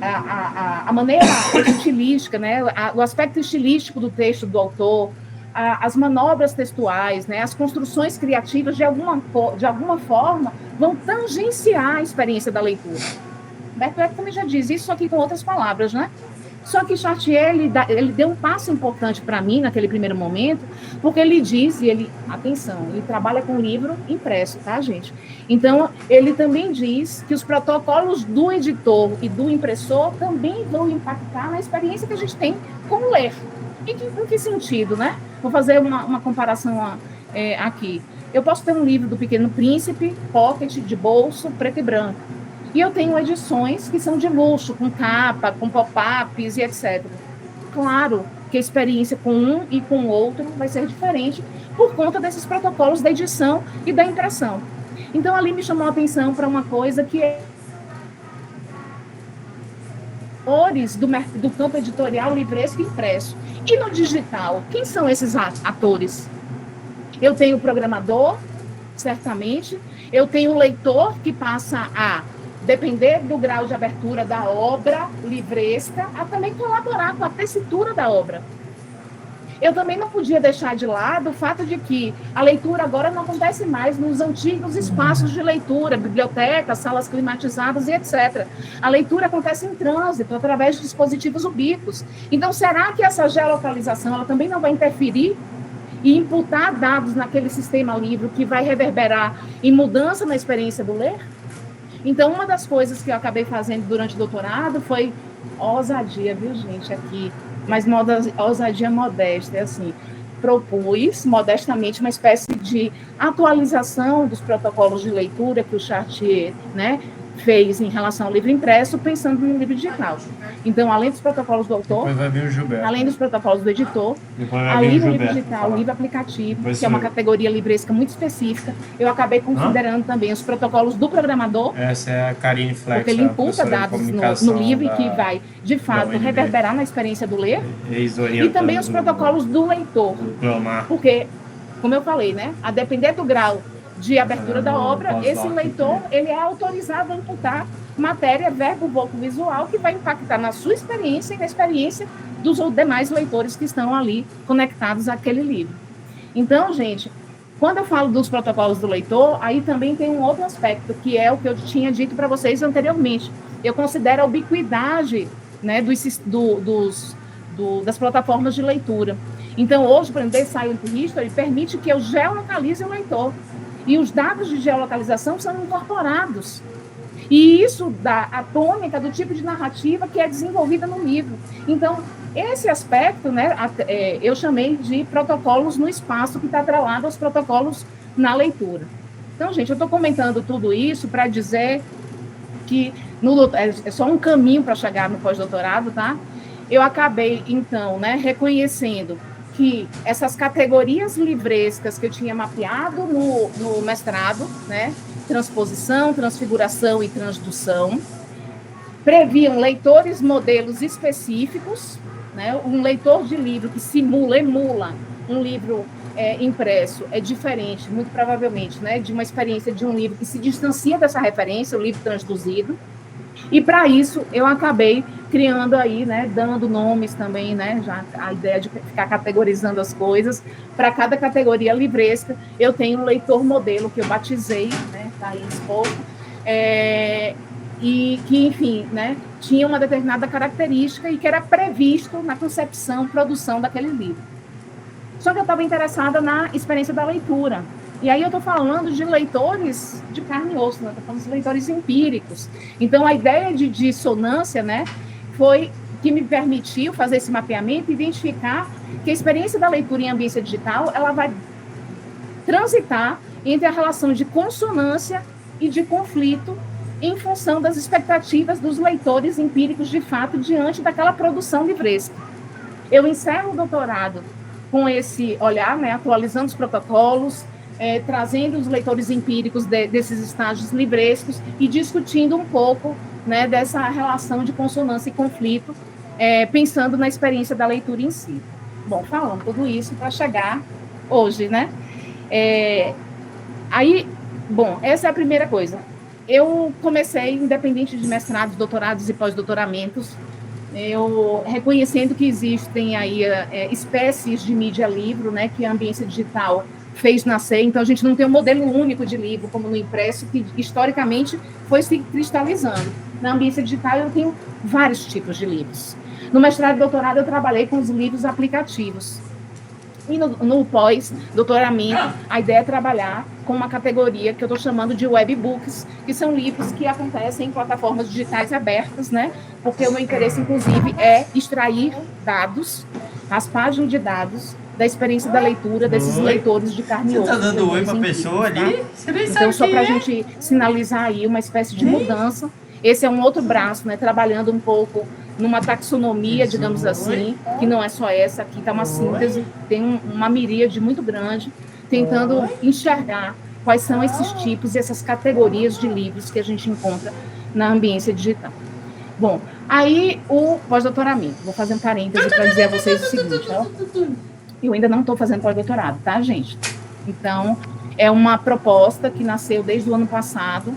a maneira estilística, né, o aspecto estilístico do texto do autor, as manobras textuais, né, as construções criativas, de alguma forma, vão tangenciar a experiência da leitura. Humberto Eco também já diz isso, aqui com outras palavras, né? Só que Chartier, ele deu um passo importante para mim, naquele primeiro momento, porque ele diz, atenção, ele trabalha com livro impresso, tá, gente? Então, ele também diz que os protocolos do editor e do impressor também vão impactar na experiência que a gente tem com ler. Em que sentido, né? Vou fazer uma comparação aqui. Eu posso ter um livro do Pequeno Príncipe, pocket, de bolso, preto e branco. E eu tenho edições que são de luxo, com capa, com pop-ups e etc. Claro que a experiência com um e com o outro vai ser diferente por conta desses protocolos da edição e da impressão. Então, ali me chamou a atenção para uma coisa que é atores do campo editorial livresco e impresso. E no digital, quem são esses atores? Eu tenho o programador, certamente, eu tenho o leitor, que passa a depender do grau de abertura da obra livresca, a também colaborar com a tessitura da obra. Eu também não podia deixar de lado o fato de que a leitura agora não acontece mais nos antigos espaços de leitura, bibliotecas, salas climatizadas e etc. A leitura acontece em trânsito, através de dispositivos ubíquos. Então, será que essa geolocalização ela também não vai interferir e imputar dados naquele sistema livre que vai reverberar em mudança na experiência do ler? Então, uma das coisas que eu acabei fazendo durante o doutorado foi ousadia, viu, gente, aqui, mas ousadia modesta, é assim, propus modestamente uma espécie de atualização dos protocolos de leitura que o Chartier, né, fez em relação ao livro impresso, pensando no livro digital. Então, além dos protocolos do autor, além dos protocolos do editor, ali no livro digital, o livro aplicativo, que é uma categoria livresca muito específica, eu acabei considerando também os protocolos do programador. Essa é a Karine Flex, porque ele imputa dados no livro que vai, de fato, reverberar na experiência do ler. E também os protocolos do leitor. Porque, como eu falei, né, a depender do grau de abertura da obra, esse leitor ele é autorizado a imputar matéria, verbo, voco visual, que vai impactar na sua experiência e na experiência dos demais leitores que estão ali conectados àquele livro. Então, gente, quando eu falo dos protocolos do leitor, aí também tem um outro aspecto, que é o que eu tinha dito para vocês anteriormente. Eu considero a ubiquidade, né, das plataformas de leitura. Então, hoje, por exemplo, o Silent History permite que eu geolocalize o leitor. E os dados de geolocalização são incorporados. E isso dá a tônica do tipo de narrativa que é desenvolvida no livro. Então, esse aspecto, né, eu chamei de protocolos no espaço, que está atrelado aos protocolos na leitura. Então, gente, eu estou comentando tudo isso para dizer que é só um caminho para chegar no pós-doutorado, tá? Eu acabei, então, né, reconhecendo que essas categorias livrescas que eu tinha mapeado no mestrado, né, transposição, transfiguração e transdução, previam leitores modelos específicos, né, um leitor de livro que emula um livro impresso é diferente, muito provavelmente, né, de uma experiência de um livro que se distancia dessa referência, o livro transduzido. E para isso eu acabei criando aí, né, dando nomes também, né, já a ideia de ficar categorizando as coisas. Para cada categoria livresca, eu tenho um leitor modelo que eu batizei, né, tá aí exposto, e que, enfim, né, tinha uma determinada característica e que era previsto na concepção, produção daquele livro. Só que eu estava interessada na experiência da leitura. E aí eu estou falando de leitores de carne e osso, né? Estou falando de leitores empíricos. Então, a ideia de dissonância, né, foi que me permitiu fazer esse mapeamento e identificar que a experiência da leitura em ambiência digital, ela vai transitar entre a relação de consonância e de conflito em função das expectativas dos leitores empíricos de fato diante daquela produção livresca. Eu encerro o doutorado com esse olhar, né, atualizando os protocolos, trazendo os leitores empíricos desses estágios livrescos e discutindo um pouco, né, dessa relação de consonância e conflito, pensando na experiência da leitura em si. Bom, falando tudo isso para chegar hoje, né? Aí, bom, essa é a primeira coisa. Eu comecei, independente de mestrados, doutorados e pós-doutoramentos, eu reconhecendo que existem aí espécies de mídia livro, né, que a ambiência digital fez nascer, então a gente não tem um modelo único de livro, como no impresso, que historicamente foi se cristalizando. Na ambiência digital eu tenho vários tipos de livros. No mestrado e doutorado eu trabalhei com os livros aplicativos. E no pós-doutoramento, a ideia é trabalhar com uma categoria que eu estou chamando de webbooks, que são livros que acontecem em plataformas digitais abertas, né? Porque o meu interesse, inclusive, é extrair dados, raspagem de dados, da experiência da leitura desses leitores de carne e osso. Você está dando oi para a pessoa ali? Tá? Você nem então, sabe só para a quem é. gente sinalizar aí uma espécie de mudança. Esse é um outro braço, né? Trabalhando um pouco numa taxonomia, digamos assim, que não é só essa, aqui está uma síntese, tem uma miríade muito grande, tentando enxergar quais são esses tipos e essas categorias de livros que a gente encontra na ambiência digital. Bom, aí o pós-doutoramento, vou fazer um parêntese para dizer a vocês o seguinte, ó, eu ainda não estou fazendo pós-doutorado, tá, gente? Então, é uma proposta que nasceu desde o ano passado,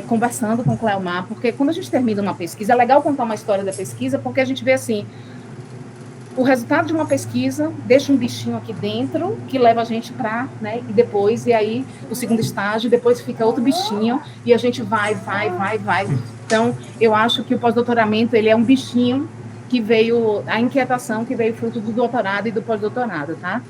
conversando com o Cleomar, porque quando a gente termina uma pesquisa, é legal contar uma história da pesquisa, porque a gente vê assim, o resultado de uma pesquisa deixa um bichinho aqui dentro, que leva a gente para, né, e aí o segundo estágio, depois fica outro bichinho, e a gente vai. Então, eu acho que o pós-doutoramento, ele é um bichinho que veio, a inquietação que veio fruto do doutorado e do pós-doutorado, tá?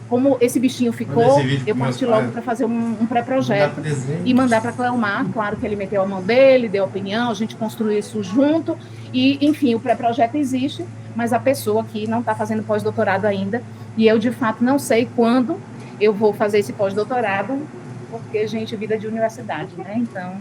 Como esse bichinho ficou, eu parti logo para fazer um pré-projeto e mandar para Cleomar. Claro que ele meteu a mão dele, deu opinião, a gente construiu isso junto e, enfim, o pré-projeto existe, mas a pessoa aqui não está fazendo pós-doutorado ainda e eu, de fato, não sei quando eu vou fazer esse pós-doutorado, porque, gente, vida de universidade, né? Então,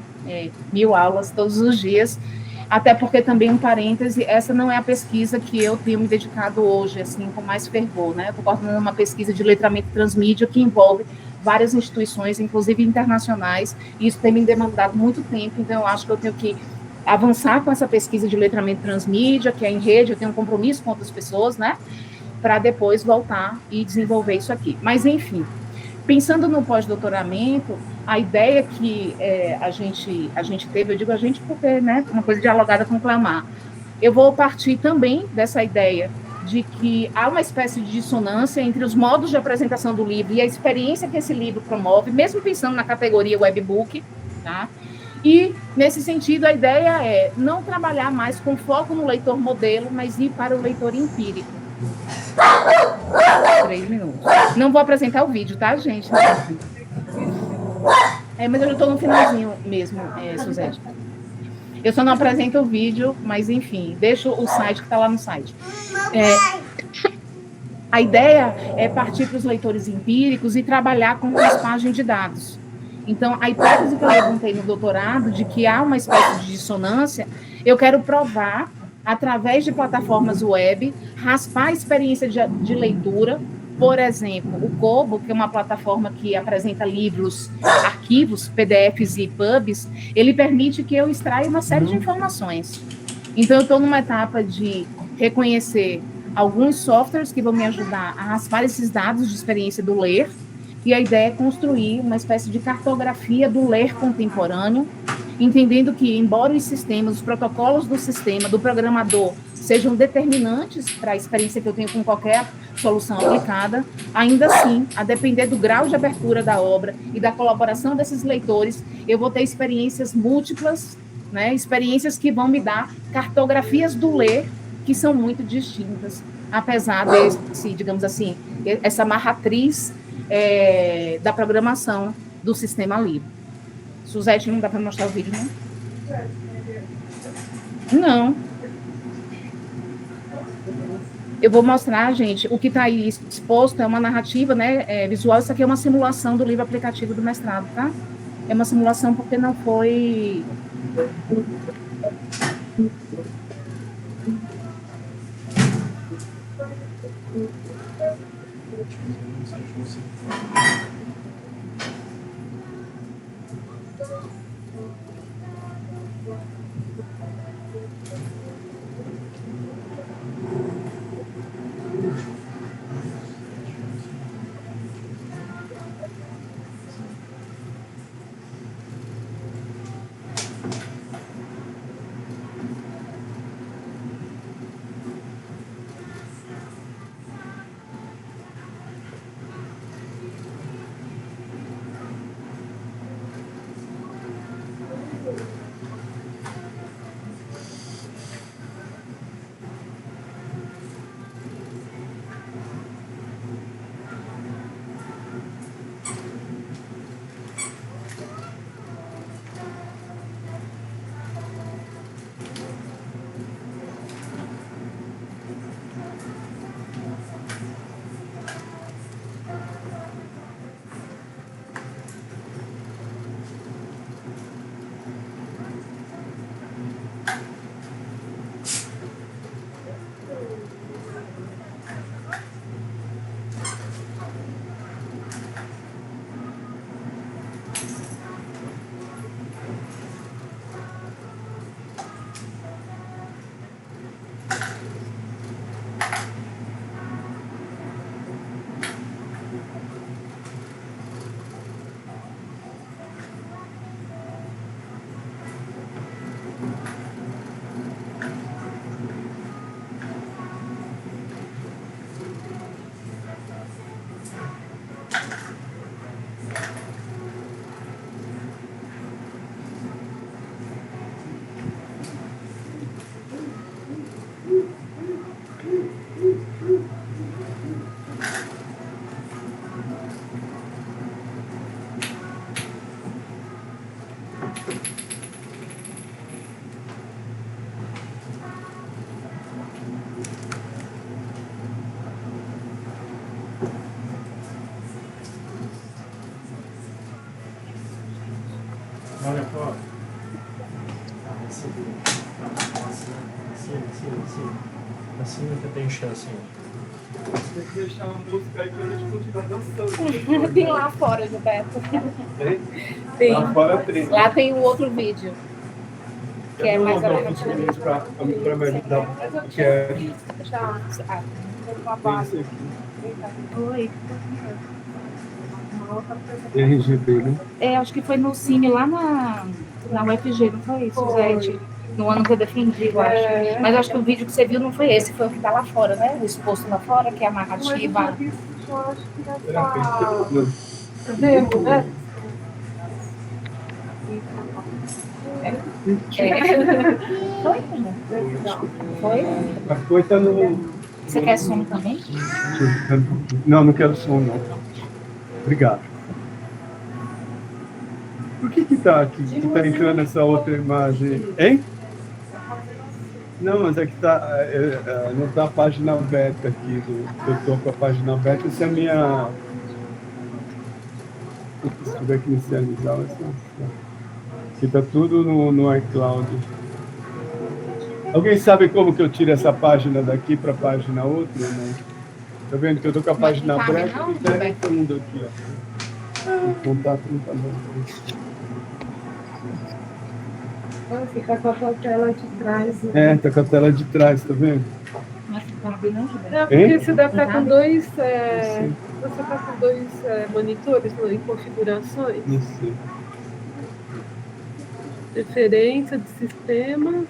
1000 aulas todos os dias. Até porque também, um parêntese, essa não é a pesquisa que eu tenho me dedicado hoje, assim, com mais fervor, né? Eu estou coordenando uma pesquisa de letramento transmídia que envolve várias instituições, inclusive internacionais, e isso tem me demandado muito tempo, então eu acho que eu tenho que avançar com essa pesquisa de letramento transmídia, que é em rede, eu tenho um compromisso com outras pessoas, né? Para depois voltar e desenvolver isso aqui. Mas, enfim, pensando no pós-doutoramento, a ideia que a gente teve, eu digo a gente porque, né, uma coisa dialogada com o Cleomar, eu vou partir também dessa ideia de que há uma espécie de dissonância entre os modos de apresentação do livro e a experiência que esse livro promove, mesmo pensando na categoria webbook, tá? E, nesse sentido, a ideia é não trabalhar mais com foco no leitor modelo, mas ir para o leitor empírico. 3 minutos. Não vou apresentar o vídeo, tá, gente? Mas eu já estou no finalzinho mesmo, Suzete. Eu só não apresento o vídeo, mas, enfim, deixo o site que está lá no site. A ideia é partir para os leitores empíricos e trabalhar com raspagem de dados. Então, a hipótese que eu levantei no doutorado, de que há uma espécie de dissonância, eu quero provar, através de plataformas web, raspar a experiência de leitura. Por exemplo, o Kobo, que é uma plataforma que apresenta livros, arquivos, PDFs e pubs, ele permite que eu extraia uma série de informações. Então, eu estou numa etapa de reconhecer alguns softwares que vão me ajudar a raspar esses dados de experiência do ler, e a ideia é construir uma espécie de cartografia do ler contemporâneo, entendendo que, embora os sistemas, os protocolos do sistema, do programador, sejam determinantes para a experiência que eu tenho com qualquer solução aplicada, ainda assim, a depender do grau de abertura da obra e da colaboração desses leitores, eu vou ter experiências múltiplas, né, experiências que vão me dar cartografias do ler que são muito distintas, apesar desse, digamos assim, essa matriz da programação do sistema livre. Suzete, não dá para mostrar o vídeo, não? Não. Eu vou mostrar, gente, o que está aí exposto é uma narrativa, né, visual. Isso aqui é uma simulação do livro aplicativo do mestrado, tá? É uma simulação porque não foi... Olha, pô. Assim, assim que tem chance. Tem que deixar a música aí pra gente continuar dançando. Tem lá fora, Gilberto. Tem? Tem. Lá fora tem. Lá tem um outro vídeo. Que é mais ou menos... Pra me ajudar. Que é Deixa esse aqui. Oi. RGB, né? Acho que foi no Cine lá na UFG, não foi isso, Zete? No ano que eu defendi, eu acho. Mas eu acho que o vídeo que você viu não foi esse, foi o que tá lá fora, né? O exposto lá fora, que é a narrativa. Eu acho que nessa... Vendo, né? Foi? A coisa tá no... Você quer som também? Não, não quero som, não. Obrigado. Por que tá aqui? Que tá entrando essa outra imagem? Hein? Não, mas é que tá... não tá a página aberta aqui. Eu tô com a página aberta. Essa é a minha... Se tiver que inicializar, vai ser... Aqui tá tudo no iCloud. Alguém sabe como que eu tiro essa página daqui para a página outra? Né? Tá vendo que eu tô com a página aberta e tá fundo aqui, ó. O contato não tá bom. Fica com a tua tela de trás. Né? Tá com a tela de trás, tá vendo? Mas tá bem, não, Não, porque você deve estar com dois. Você está com dois monitores em configurações. Não sei. Referência de sistema.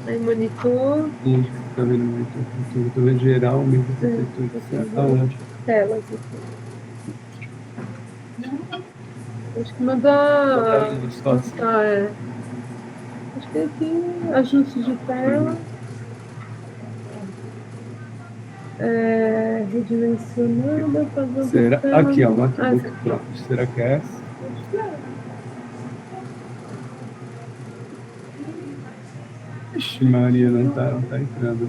Aí monitor. Isso, tá vendo monitor? Tô vendo geral, mesmo arquitetura. Aonde? Telas. Acho que manda. Mostrar, acho que aqui, ajuste de tela. Redimensionando, fazendo. Será? Tela. Aqui, ó, MacBook Pro. Será que é essa? Ixi, Maria, não tá entrando.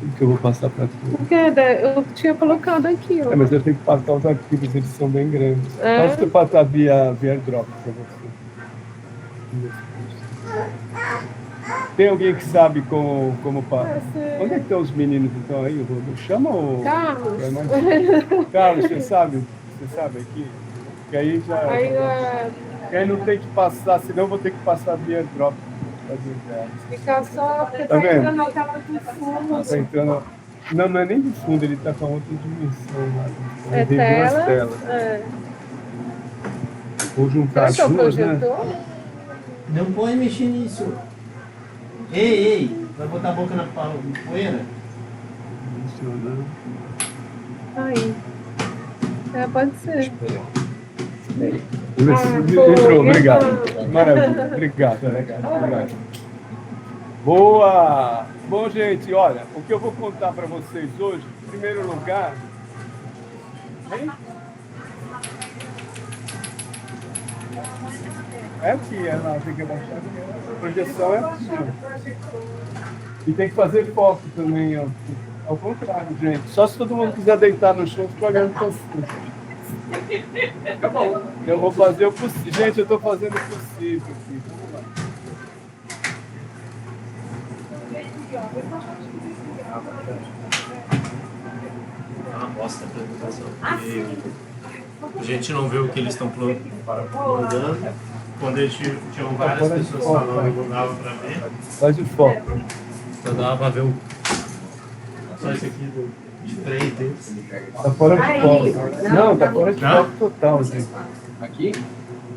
O que eu vou passar para tu? Porque eu tinha colocado aqui, ó. Mas eu tenho que passar os arquivos, eles são bem grandes. Posso passar via AirDrop para você? Tem alguém que sabe como passa? Onde é que estão os meninos que estão aí, Rodolfo? Chama o... Carlos. Carlos, você sabe? Você sabe aqui? Que aí já... Aí não tem que passar, senão eu vou ter que passar via AirDrop. Fica só, porque Tá vendo? entrando na tela do fundo. Tá entrando... Não é nem do fundo, ele tá com outra dimensão. Lá. Tem tela, duas telas. Vou juntar as duas, né? Não pode mexer nisso. Ei, vai botar a boca na poeira? Funcionando. Aí. Pode ser. Entrou, obrigado. Maravilha, obrigado. Boa! Bom, gente, olha, o que eu vou contar para vocês hoje, em primeiro lugar... Hein? É aqui, ela tem que abaixar. A projeção é aqui. E tem que fazer foco também, ó. Ao contrário, gente. Só se todo mundo quiser deitar no chão, fica olhando para cima. Eu vou fazer o possível. Gente, eu estou fazendo o possível aqui. Vamos lá. É uma bosta a apresentação. A gente não vê o que eles estão mandando. Quando eles tinham várias pessoas falando, não dava para ver. Faz o foco. Então dava para ver só esse aqui de 3 deles. Tá fora de foco. Não, tá fora de foco total, gente. Aqui?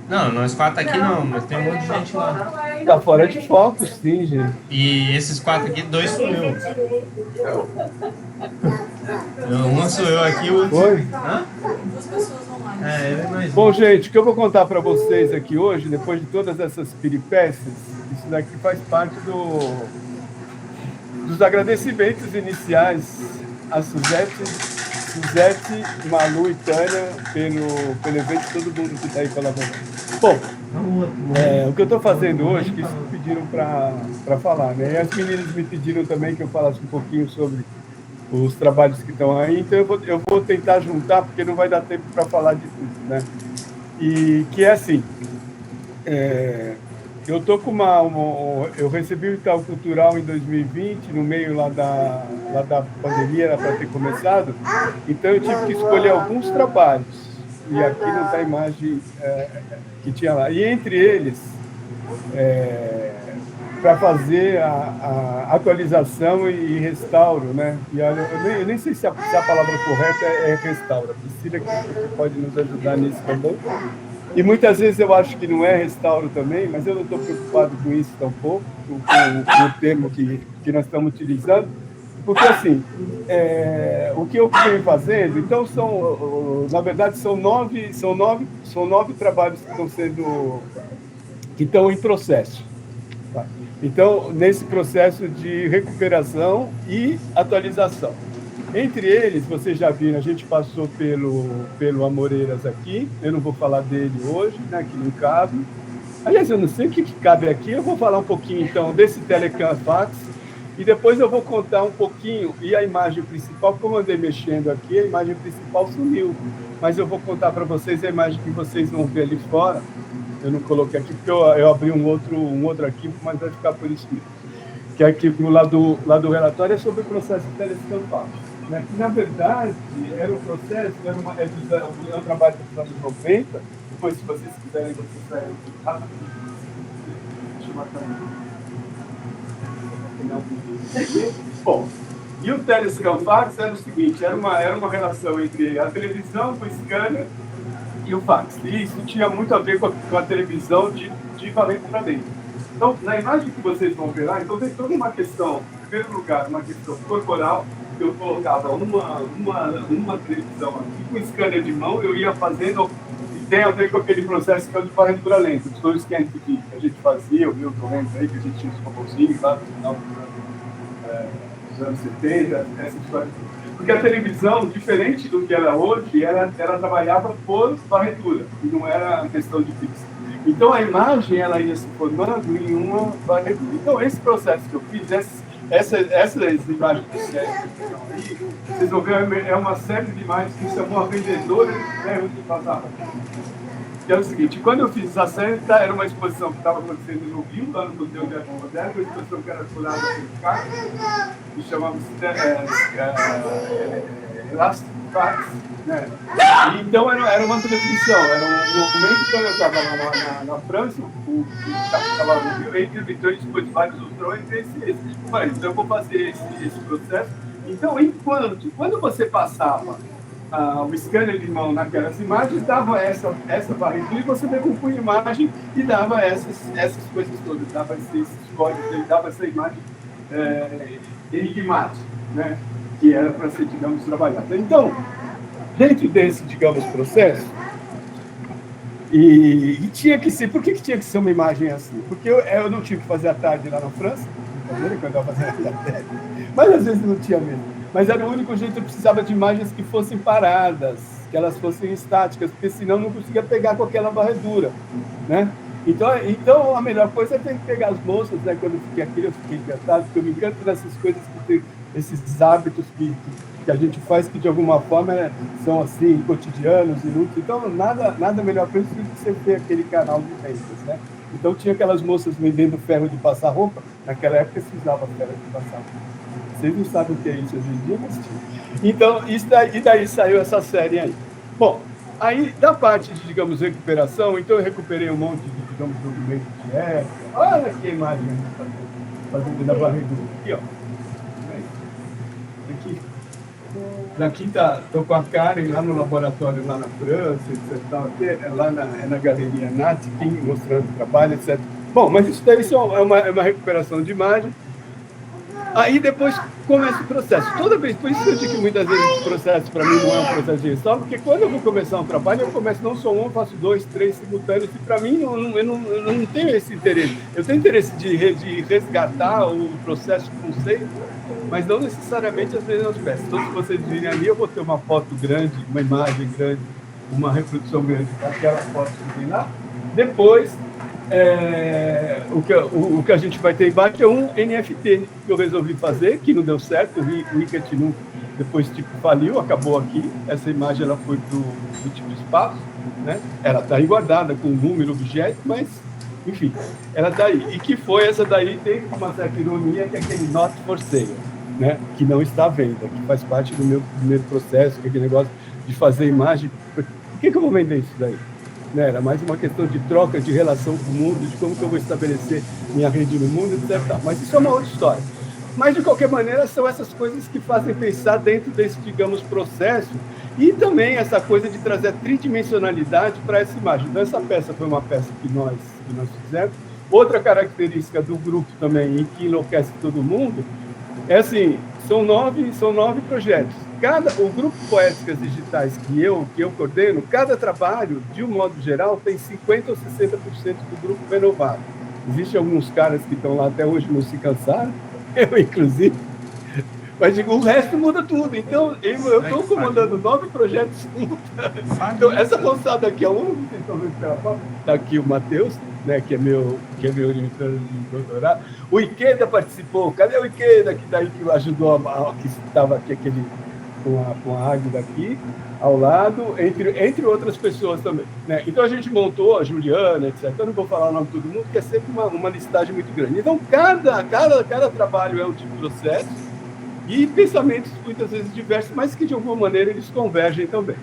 Não, nós 4 aqui não, mas tem um monte de gente lá. Tá fora de foco, sim, gente. E esses 4 aqui, 2 sou eu. Um sou eu aqui, o outro... Foi? Hã? Ele é mais... Bom, gente, o que eu vou contar para vocês aqui hoje, depois de todas essas peripécias, isso daqui faz parte dos agradecimentos iniciais a Suzete, Malu e Tânia pelo evento, todo mundo que está aí colaborando. Bom, o que eu estou fazendo hoje, que eles me pediram para falar, né? E as meninas me pediram também que eu falasse um pouquinho sobre os trabalhos que estão aí, então eu vou tentar juntar, porque não vai dar tempo para falar de tudo, né? E que é assim, eu tô com eu recebi o Itaú Cultural em 2020, no meio lá da pandemia, era para ter começado, então eu tive que escolher alguns trabalhos, e aqui não está a imagem que tinha lá, e entre eles, para fazer a atualização e restauro, né? E eu nem sei se a palavra correta é restauro. A Priscila que pode nos ajudar nisso também. E muitas vezes eu acho que não é restauro também, mas eu não estou preocupado com isso tampouco, com o termo que nós estamos utilizando, porque assim, o que eu venho fazendo, então na verdade são nove trabalhos que estão em processo. Tá? Então, nesse processo de recuperação e atualização. Entre eles, vocês já viram, a gente passou pelo Amoreiras aqui, eu não vou falar dele hoje, né, que não cabe. Aliás, eu não sei o que cabe aqui, eu vou falar um pouquinho, então, desse Telecam Fax, e depois eu vou contar um pouquinho, e a imagem principal, como eu andei mexendo aqui, a imagem principal sumiu, mas eu vou contar para vocês a imagem que vocês vão ver ali fora. Eu não coloquei aqui porque eu abri um outro arquivo, mas vai ficar por isso mesmo. Que é arquivo lá do relatório é sobre o processo de telescopagem. Né? Que, na verdade, era um processo, é um trabalho dos anos 90, depois, se vocês quiserem, vocês saem rapidinho. Deixa eu marcar um. Bom, e o telescopagem era o seguinte, era uma relação entre a televisão, o scanner e o fax. E isso tinha muito a ver com a televisão de valente para dentro. Então, na imagem que vocês vão ver lá, então tem toda uma questão, em primeiro lugar, uma questão corporal, que eu colocava uma televisão aqui, com scanner de mão, eu ia fazendo, e tem a ver com aquele processo que é o de varredura lenta, os dois que a gente fazia, eu vi o lembro aí, que a gente tinha os robôzinhos lá no final dos anos 70, essa história. Porque a televisão, diferente do que era hoje, ela trabalhava por varredura, e não era questão de Então, a imagem ela ia se formando em uma varredura. Então, esse processo que eu fiz, essas imagens que vocês vão ver, é uma série de imagens que chamou a vendedora de ferro de passar roupa. Que é o seguinte, quando eu fiz essa série, era uma exposição que estava acontecendo no Rio, lá no Museu de Arte Moderna, uma exposição que era curada por Carlos, que chamava-se Elastic Facts, né? E, então era uma transmissão, era um momento quando eu estava lá na França, o que estava no Rio, ele entrevistou, depois vários mostrou e fez esse. Mas então eu vou fazer esse processo. Então, quando você passava o scanner de mão naquelas imagens, dava essa varredura e você decompunha a imagem e dava essas coisas todas, dava esses códigos, dava essa imagem enigmática, né? Que era para ser, digamos, trabalhada. Então, dentro desse, digamos, processo, e tinha que ser, por que tinha que ser uma imagem assim? Porque eu não tive que fazer a tarde lá na França, quando eu estava fazendo a tarde, mas às vezes não tinha mesmo. Mas era o único jeito, eu precisava de imagens que fossem paradas, que elas fossem estáticas, porque senão não conseguia pegar com aquela varredura, né? Então a melhor coisa é ter que pegar as moças, né? Quando eu fiquei aqui, eu fiquei encantado, porque eu me encanto nessas coisas que tem, esses hábitos que a gente faz, que de alguma forma são assim, cotidianos, inúteis. Então, nada melhor para isso do que você ter aquele canal de vendas, né? Então, tinha aquelas moças vendendo ferro de passar roupa, naquela época se usava ferro de passar roupa. Vocês não sabem o que é isso hoje em dia, mas tinha. Então, daí saiu essa série aí. Bom, aí, da parte de, digamos, recuperação, então eu recuperei um monte de, digamos, documentos de época. Olha que imagem fazendo da varredura. Aqui, ó. Daqui estou com a Karen lá no laboratório, lá na França, etc. Lá na Galeria Nath, mostrando o trabalho, etc. Bom, mas isso daí é uma recuperação de imagem. Aí depois começa o processo. Toda vez, por isso que eu digo que muitas vezes o processo para mim não é um processo de gestão, porque quando eu vou começar um trabalho, eu começo não só um, eu faço 2, 3 simultâneos, e para mim eu não tenho esse interesse. Eu tenho interesse de resgatar o processo de conceito, mas não necessariamente as mesmas peças. Então, se vocês virem ali, eu vou ter uma foto grande, uma imagem grande, uma reprodução grande daquela foto que tem lá. Depois, o que a gente vai ter embaixo é um NFT que eu resolvi fazer, que não deu certo, o Wicket depois faliu, acabou aqui. Essa imagem ela foi para o tipo espaço, né? Ela está aí guardada com o número, objeto, mas, enfim, ela está aí. E que foi essa daí, tem uma certa ironia, que é aquele not for sale, né? Que não está à venda, que faz parte do meu primeiro processo, que é aquele negócio de fazer imagem. Por que eu vou vender isso daí? Né? Era mais uma questão de troca, de relação com o mundo, de como que eu vou estabelecer minha rede no mundo, etc. Mas isso é uma outra história. Mas, de qualquer maneira, são essas coisas que fazem pensar dentro desse, digamos, processo, e também essa coisa de trazer a tridimensionalidade para essa imagem. Então, essa peça foi uma peça que nós fizemos. Outra característica do grupo também, e que enlouquece todo mundo, é assim, são nove projetos. O grupo Poéticas Digitais que eu coordeno, cada trabalho, de um modo geral, tem 50% ou 60% do grupo renovado. Existem alguns caras que estão lá até hoje, não se cansaram, eu inclusive, mas o resto muda tudo. Então, eu estou comandando 9 projetos simultâneos. Então, essa moçada aqui é um, vocês estão vendo pela foto, está aqui o Matheus, né, que é meu orientador de doutorado. O Ikeda participou. Cadê o Ikeda, que ajudou, que estava aqui com a Águida aqui, ao lado, entre outras pessoas também, né? Então, a gente montou a Juliana, etc. Eu não vou falar o nome de todo mundo, porque é sempre uma listagem muito grande. Então, cada trabalho é um tipo de processo e pensamentos, muitas vezes, diversos, mas que, de alguma maneira, eles convergem também.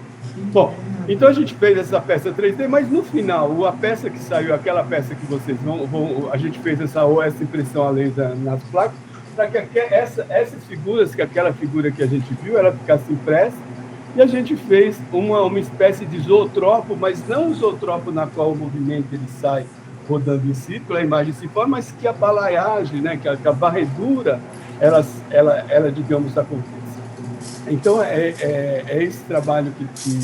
Bom, então a gente fez essa peça 3D, mas no final, a peça que saiu, aquela peça que vocês a gente fez essa impressão além nas placas, para que essas figuras, que aquela figura que a gente viu, ela ficasse impressa, e a gente fez uma espécie de zootropo, mas não um zootropo na qual o movimento ele sai rodando em círculo, a imagem se forma, mas que a balaiagem, né, que a varredura, ela digamos, acontece. Então, é esse trabalho que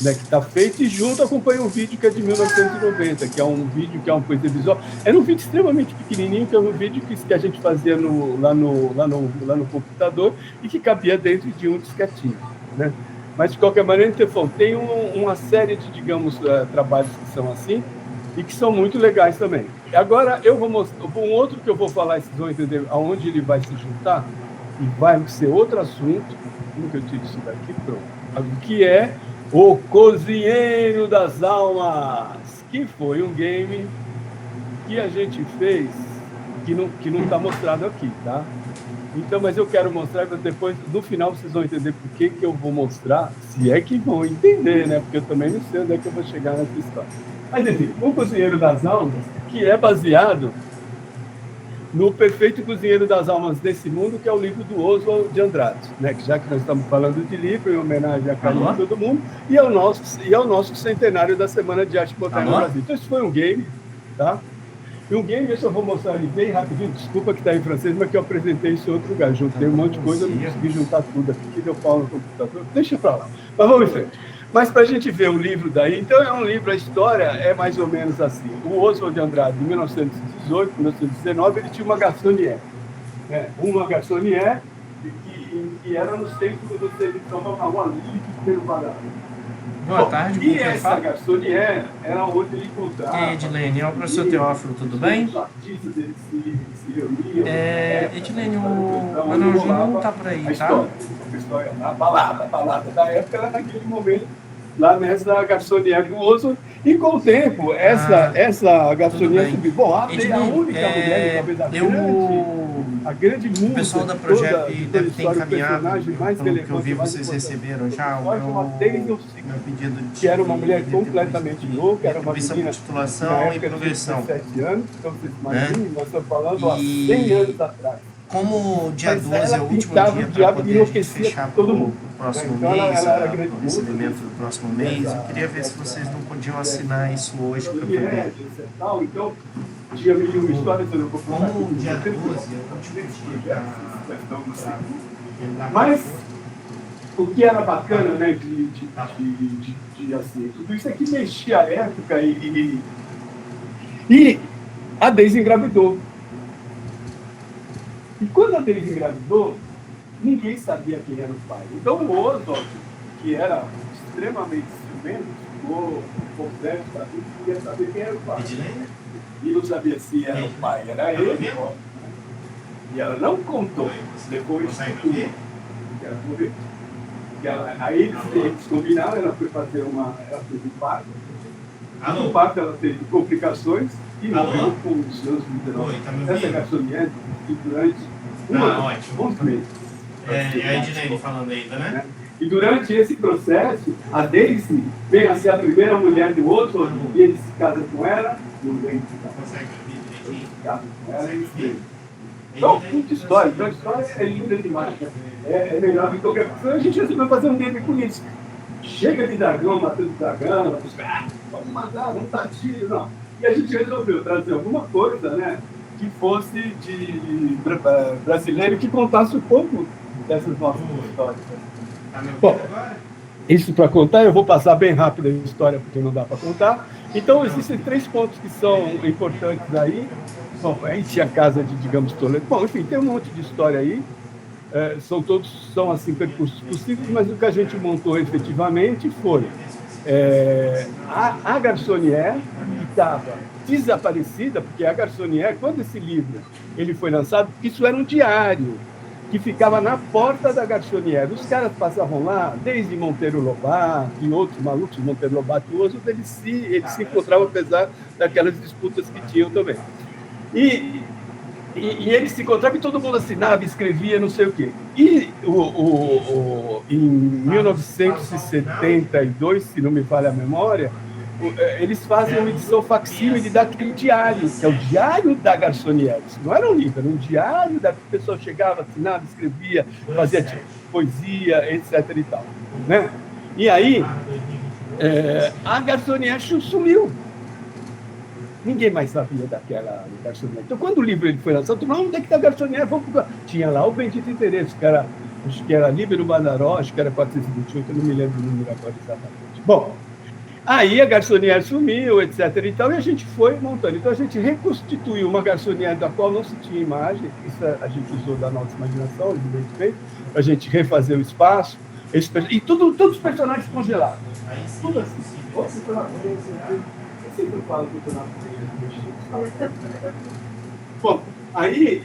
está feito, e junto acompanha um vídeo que é de 1990, que é um vídeo que é uma coisa visual. Era um vídeo extremamente pequenininho, que é um vídeo que a gente fazia lá no computador e que cabia dentro de um disquetinho, né? Mas, de qualquer maneira, tem uma série de, digamos, trabalhos que são assim, e que são muito legais também. Agora, eu vou mostrar um outro que eu vou falar, vocês vão entender aonde ele vai se juntar, e vai ser outro assunto. Como que eu tiro isso daqui? Pronto. Que é o Cozinheiro das Almas, que foi um game que a gente fez, que não está mostrado aqui, tá? Então, mas eu quero mostrar, para depois, no final, vocês vão entender por que eu vou mostrar, se é que vão entender, né? Porque eu também não sei onde é que eu vou chegar nessa história. Mas, enfim, o Cozinheiro das Almas, que é baseado no Perfeito Cozinheiro das Almas desse Mundo, que é o livro do Oswald de Andrade, né? Que já que nós estamos falando de livro, em homenagem a carinho de todo mundo, e ao nosso centenário da Semana de Arte Moderna no Brasil. Então, esse foi um game, tá? E um game, eu só vou mostrar ele bem rapidinho, desculpa que está em francês, mas que eu apresentei isso em outro lugar. Juntei um monte de coisa, não consegui juntar tudo aqui, que deu pau no computador. Deixa para lá. Mas vamos em frente. Mas para a gente ver o livro daí, então é um livro, a história é mais ou menos assim. O Oswald de Andrade, em 1918, 1919, ele tinha uma garçonnière. Né? Uma garçonnière que era no centro do serviço, uma ali pelo Pará. Boa tarde. E essa garçonnière era onde ele encontrava... E aí, Edilene, é o professor Teófilo, tudo bem? Edilene, o Manãozinho não está por aí, tá? A balada da época era naquele momento, lá nessa garçonnière do Oswald, e com o tempo, essa garçonnière subiu. Bom, a única mulher, talvez a grande musa, o pessoal da Projeto deve ter encaminhado, pelo que eu vi, vocês receberam já o meu pedido de... Que era uma mulher completamente louca, era uma menina titulação e progressão. 17 anos, então vocês imaginam, nós estamos falando há 100 anos atrás. Como dia 12 é o último dia para poder fechar para o próximo mês, o recebimento do próximo mês, eu queria ver se vocês não podiam assinar isso hoje para poder. Então, tinha uma história sobre o como dia 12 é o último dia para... Mas o que era bacana, né, assim, tudo isso aqui mexia a época e a Deise engravidou. E quando a Deise engravidou, ninguém sabia quem era o pai. Então o Oswald, que era extremamente ciumento, ficou confesso para tudo, queria saber quem era o pai. E não sabia se era o pai, era ele. E ela não contou. Depois tudo. Aí eles combinaram, ela foi fazer ela fez um parto. No parto ela teve complicações e morreu com os seus 19. Essa garçonnière, que durante uns meses. É a Edilene falando aí, tá, né? E durante esse processo, a Daisy vem a ser a primeira mulher do outro, e ele se casa com ela, e o Daisy se casa com ela e ele. Então, muita história. Então, a história é linda demais. É melhor do que qualquer coisa. A gente resolveu fazer um game com isso. Chega de dragão, matando dragão, vamos matar, vamos dar tiro, não. E a gente resolveu trazer alguma coisa, né, que fosse de brasileiro, que contasse um pouco dessas nossas histórias. Bom, isso para contar, eu vou passar bem rápido a história, porque não dá para contar. Então, existem 3 pontos que são importantes aí. Bom, aí tinha a casa de, digamos, Toledo. Bom, enfim, tem um monte de história aí. São assim, percursos possíveis, mas o que a gente montou efetivamente foi a garçonnière, que estava desaparecida, porque a garçonnière, quando esse livro ele foi lançado, isso era um diário que ficava na porta da garçonnière. Os caras passavam lá, desde Monteiro Lobato e outros malucos, Monteiro Lobato e outros, eles se encontravam, apesar daquelas disputas que tinham também. E eles se encontravam e todo mundo assinava, escrevia, não sei o quê. E em 1972, se não me falha a memória, eles fazem uma edição facsímile daquele diário, que é o Diário da Garçonnière. Não era um livro, era um diário da que a pessoa chegava, assinava, escrevia, fazia tipo, poesia, etc. e tal. Né? E aí, a Garçonnière sumiu. Ninguém mais sabia daquela garçonnière. Então, quando o livro ele foi lançado, todo mundo, onde é que está a garçonnière? Tinha lá o Bendito Interesse, que era, acho que era Líbero Badaró, acho que era 428, eu não me lembro o número agora exatamente. Bom, aí a garçonnière sumiu, etc. e tal, e a gente foi montando. Então, a gente reconstituiu uma garçonnière da qual não se tinha imagem, isso a gente usou da nossa imaginação, evidentemente, para a gente refazer o espaço, e todos os personagens congelados. Tudo assim. Esse vocês não falam que eu estou na frente? Bom, aí,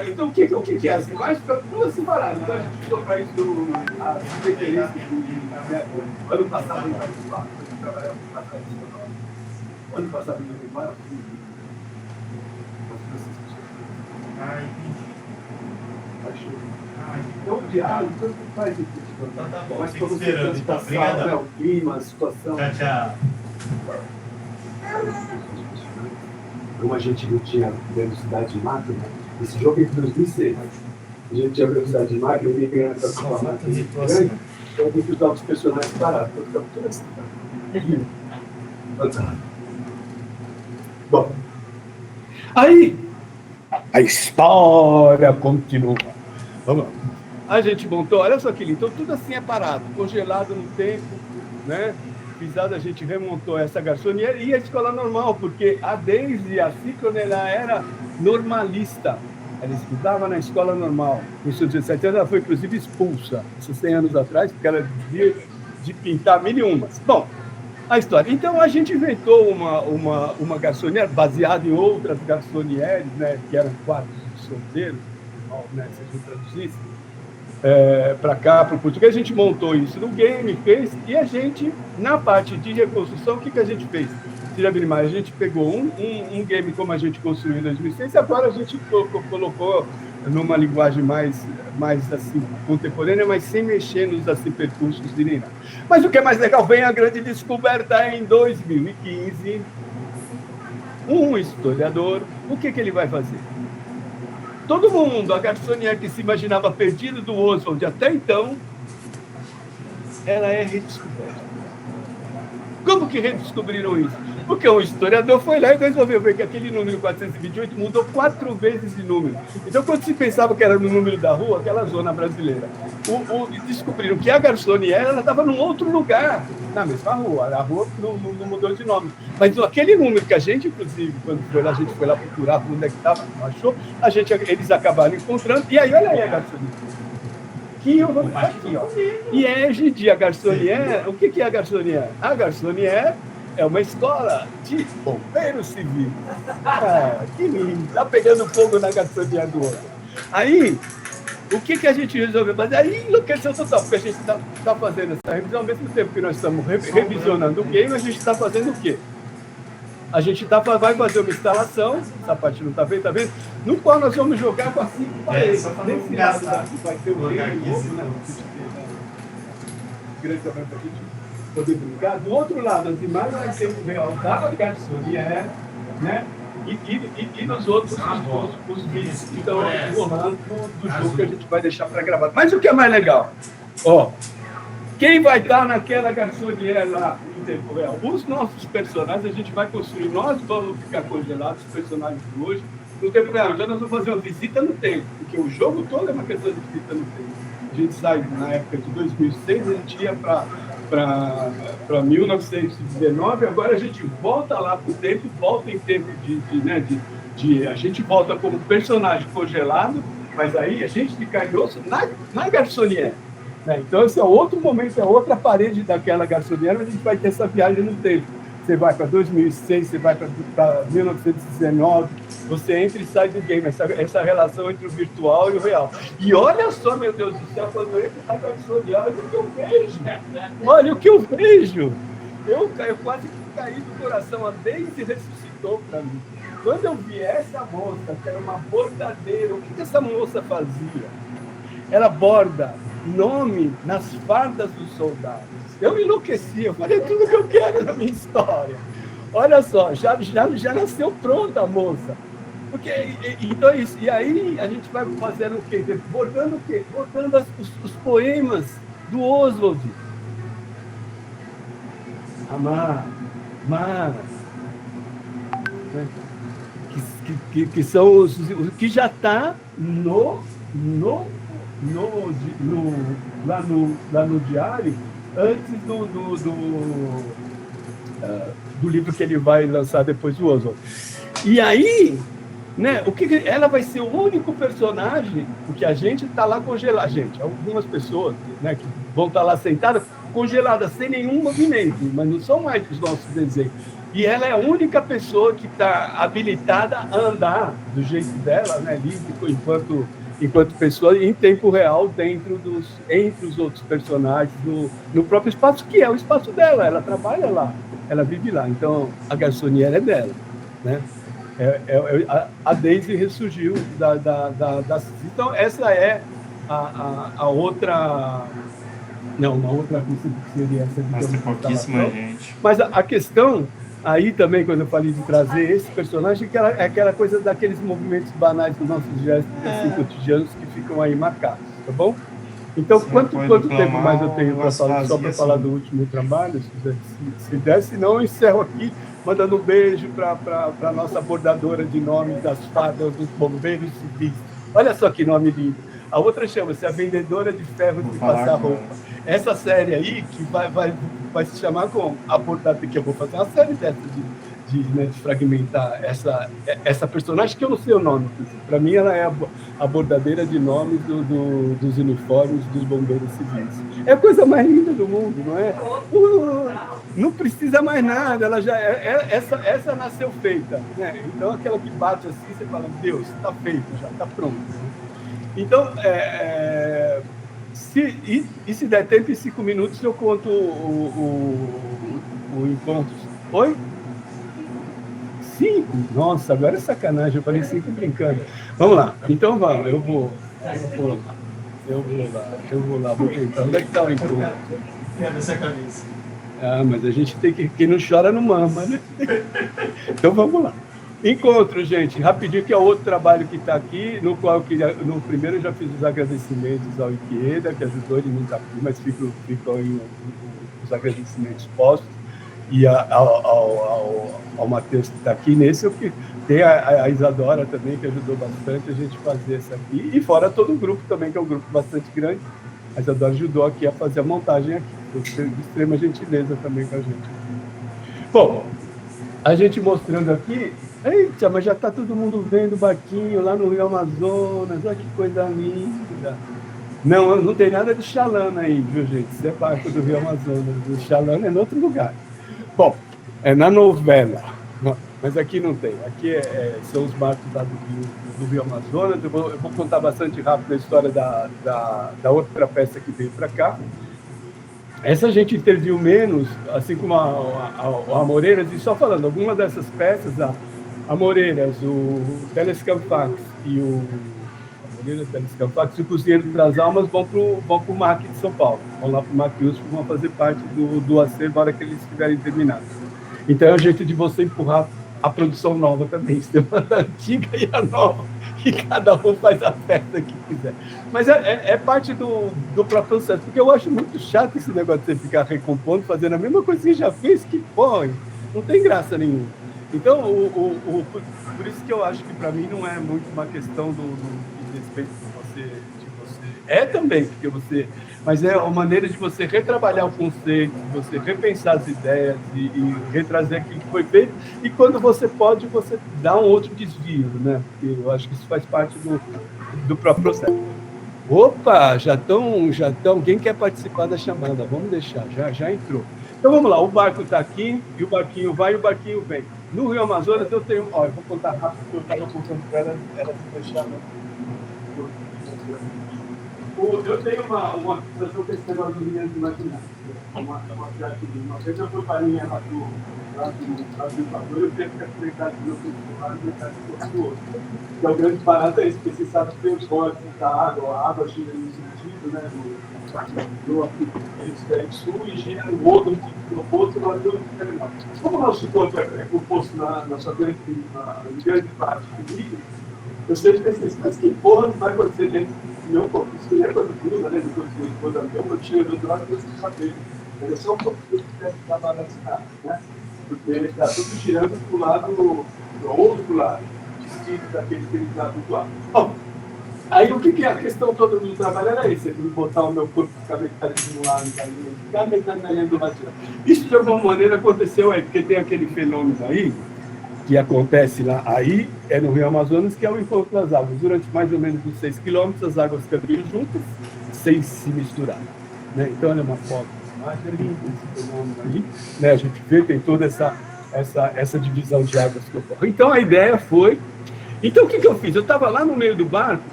então o que é? Assim, mais para duas separadas. Então, a gente estudou para isso as referências do ano passado em particular. Ano passado em particular. Então, o diálogo, tanto faz isso. Então tá bom, Mas fico quando esperando. você Então, passar, obrigado. o clima, a situação. Tchau, tchau. Como a gente não tinha velocidade de máquina, esse jogo é de 2006. A gente tinha velocidade de máquina, eu vim ganhando para falar máquina grande, então eu tenho que usar os personagens parados, para ficar tudo assim. Bom, aí a história continua. Vamos lá. A gente montou, olha só que lindo, então tudo assim é parado, congelado no tempo, né? Pisada, a gente remontou essa garçonnière e a escola normal, porque a Daisy, a Cíclone, ela era normalista. Ela estudava na escola normal. Com seus 17 anos, ela foi, inclusive, expulsa, esses 100 anos atrás, porque ela devia de pintar mil e umas. Bom, a história. Então, a gente inventou uma garçonnière baseada em outras garçonnières, né, que eram quartos de solteiro, né, se a gente traduzisse, para cá, para o português, a gente montou isso no game, fez, e a gente, na parte de reconstrução, o que a gente fez? A gente pegou um game como a gente construiu em 2006, e agora a gente colocou numa linguagem mais assim, contemporânea, mas sem mexer nos assim, percursos de nem nada. Mas o que é mais legal, vem a grande descoberta em 2015, um historiador, o que ele vai fazer? Todo mundo, a garçonnière que se imaginava perdida do Oswald até então, ela é redescoberta. Como que redescobriram isso? Porque um historiador foi lá e resolveu ver que aquele número 428 mudou 4 vezes de número. Então, quando se pensava que era no número da rua, aquela zona brasileira, descobriram que a garçonnière ela estava num outro lugar, na mesma rua. A rua não mudou de nome. Mas aquele número que a gente, inclusive, quando a gente foi lá procurar onde é que estava, não achou, eles acabaram encontrando. E aí, olha aí a garçonnière. Aqui, ó. E égide, a garçonnière, o que é a garçonnière? A garçonnière é uma escola de bombeiro civil. Ah, que lindo! Está pegando fogo na garçonnière do outro. Aí, o que a gente resolveu fazer? Aí enlouqueceu total, porque a gente está fazendo essa revisão, ao mesmo tempo que nós estamos revisionando o game, a gente está fazendo o quê? A gente vai fazer uma instalação, essa parte não está vendo, tá vendo? No qual nós vamos jogar com as 5 paredes. Nesse lado daqui vai ter o game novo, né? Grande também para a gente poder brincar. Do outro lado, as imagens vai ter o real da garçonnière, né? E nos outros, os vídeos que estão rolando do jogo que a gente vai deixar para gravar. Mas o que é mais legal? Ó, quem vai estar naquela garçonnière lá em tempo real? Os nossos personagens, a gente vai construir, nós vamos ficar congelados, os personagens de hoje, no tempo real. Então nós vamos fazer uma visita no tempo, porque o jogo todo é uma questão de visita no tempo. A gente sai, na época de 2006, a gente ia para 1919, agora a gente volta lá para o tempo, volta em tempo a gente volta como personagem congelado, mas aí a gente fica em osso na garçonnière. Então, esse é outro momento, é outra parede daquela garçonnière, a gente vai ter essa viagem no tempo. Você vai para 2006, você vai para 1919, você entra e sai do game, essa relação entre o virtual e o real. E olha só, meu Deus do céu, quando eu entro na garçonnière, olha o que eu vejo. Olha o que eu vejo. Eu quase que caí do coração, a Daisy ressuscitou para mim. Quando eu vi essa moça, que era uma bordadeira, o que essa moça fazia? Ela borda nome nas fardas dos soldados. Eu enlouqueci, eu falei tudo que eu quero na minha história. Olha só, já nasceu pronta a moça. Porque, então, isso, e aí a gente vai fazendo o quê? Bordando o quê? Bordando os poemas do Oswald. Amar, que são os que já está lá no diário, antes do livro que ele vai lançar depois do Oswald. E aí, né, ela vai ser o único personagem, porque a gente está lá congelado. Algumas pessoas, né, que vão estar lá sentadas, congelada, sem nenhum movimento, mas não são mais os nossos desenhos. E ela é a única pessoa que está habilitada a andar do jeito dela, né, livre, enquanto pessoa, em tempo real, entre os outros personagens, no próprio espaço, que é o espaço dela. Ela trabalha lá, ela vive lá. Então, a garçoniera é dela, né? A Daisy ressurgiu da... Então, essa é a outra... Não, uma outra coisa que seria essa. Mas tem pouquíssima gente. Mas a questão... Aí também, quando eu falei de trazer esse personagem, que é aquela coisa daqueles movimentos banais dos nossos gestos assim, cotidianos que ficam aí marcados, tá bom? Então, quanto tempo mais eu tenho para falar, só para falar do último trabalho, se der, senão eu encerro aqui, mandando um beijo para a nossa bordadora de nomes das fadas dos bombeiros civis. Olha só que nome lindo. A outra chama-se A Vendedora de Ferro de Passar Roupa. Essa série aí, que vai se chamar como A Bordadora, que eu vou fazer uma série dessa de fragmentar essa personagem, que eu não sei o nome. Para mim, ela é a bordadeira de nomes dos uniformes dos bombeiros civis. É a coisa mais linda do mundo, não é? Não precisa mais nada, ela já essa nasceu feita, né? Então, aquela que bate assim, você fala, Deus, está feito, já está pronto. Então, se der tempo, em 5 minutos, eu conto o encontro. Oi? 5? Nossa, agora é sacanagem, eu falei 5 brincando. Vamos lá, então vamos, eu vou lá, vou tentar. Onde é que está o encontro? Essa cabeça. Ah, mas a gente tem que... Quem não chora não mama, né? Então vamos lá. Encontro, gente, rapidinho, que é outro trabalho que está aqui, no qual no primeiro eu já fiz os agradecimentos ao Iquieda, que ajudou, ele não está aqui, mas ficam aí os agradecimentos postos, e ao Matheus, que está aqui. Nesse eu que tem a Isadora também, que ajudou bastante a gente fazer essa aqui, e fora todo o grupo também, que é um grupo bastante grande. A Isadora ajudou aqui a fazer a montagem aqui, de extrema gentileza também com a gente. Bom, a gente mostrando aqui. Eita, mas já está todo mundo vendo o barquinho lá no Rio Amazonas, olha que coisa linda. Não tem nada de Xalana aí, viu, gente? Isso é barco do Rio Amazonas, o Xalana é em outro lugar. Bom, é na novela, mas aqui não tem. Aqui são os barcos lá do Rio Amazonas. Eu vou contar bastante rápido a história da outra peça que veio para cá. Essa a gente interviu menos, assim como a Moreiras, e só falando, algumas dessas peças, a Moreiras, o Telescampax e o Cozinheiro das Almas vão para o MAC de São Paulo. Vão lá para o MAC USP, vão fazer parte do acervo na hora que eles estiverem terminados. Então é um jeito de você empurrar a produção nova também. Você manda a antiga e a nova, e cada um faz a festa que quiser. Mas é parte do próprio processo, porque eu acho muito chato esse negócio de você ficar recompondo, fazendo a mesma coisa que já fez, que põe. Não tem graça nenhuma. Então, por isso que eu acho que para mim não é muito uma questão de respeito de você. É também, porque você... Mas é uma maneira de você retrabalhar o conceito, de você repensar as ideias e retrazer aquilo que foi feito. E quando você pode, você dá um outro desvio, né? Porque eu acho que isso faz parte do próprio processo. Opa, já estão. Quem quer participar da chamada? Vamos deixar, já entrou. Então vamos lá, o barco está aqui, e o barquinho vai e o barquinho vem. No Rio Amazonas eu tenho... eu vou contar rápido, porque eu estava contando para ela se fechar. Eu tenho uma situação com esse negócio do Minas Imaginário. Uma vez eu fui para a linha lá do Equador, eu tenho que aproveitar de meu festival e metade do outro. Que é o grande barato, é isso, porque você sabe que tem os cortes da água, a água gira no sentido, né? Do hemisfério sul e gira no outro tipo do posto, mas eu não quero não. Como o nosso corpo é composto na sua grande parte de líquido, eu sempre pensei, mas que porra vai acontecer dentro do meu corpo? Isso é quando cruza, né? Depois da minha, eu tiro do outro lado e você sabe. Mas é só um pouco que eu está balanceado, né? Porque ele está tudo girando para o lado, do outro lado, distinto daquele que ele está habituado. Bom, aí o que é a questão toda do trabalho era isso, botar o meu corpo, ficar metade de um lado, ficar metade na linha do lado. Isso de alguma maneira aconteceu aí, porque tem aquele fenômeno aí, que acontece lá, aí é no Rio Amazonas, que é o encontro das águas. Durante mais ou menos uns 6 quilômetros, as águas caminham juntas, sem se misturar. Né? Então, olha uma foto. imagem é lindo esse fenômeno aí, né? A gente vê, tem toda essa divisão de águas que ocorre. Então, a ideia foi... Então, o que eu fiz? Eu estava lá no meio do barco,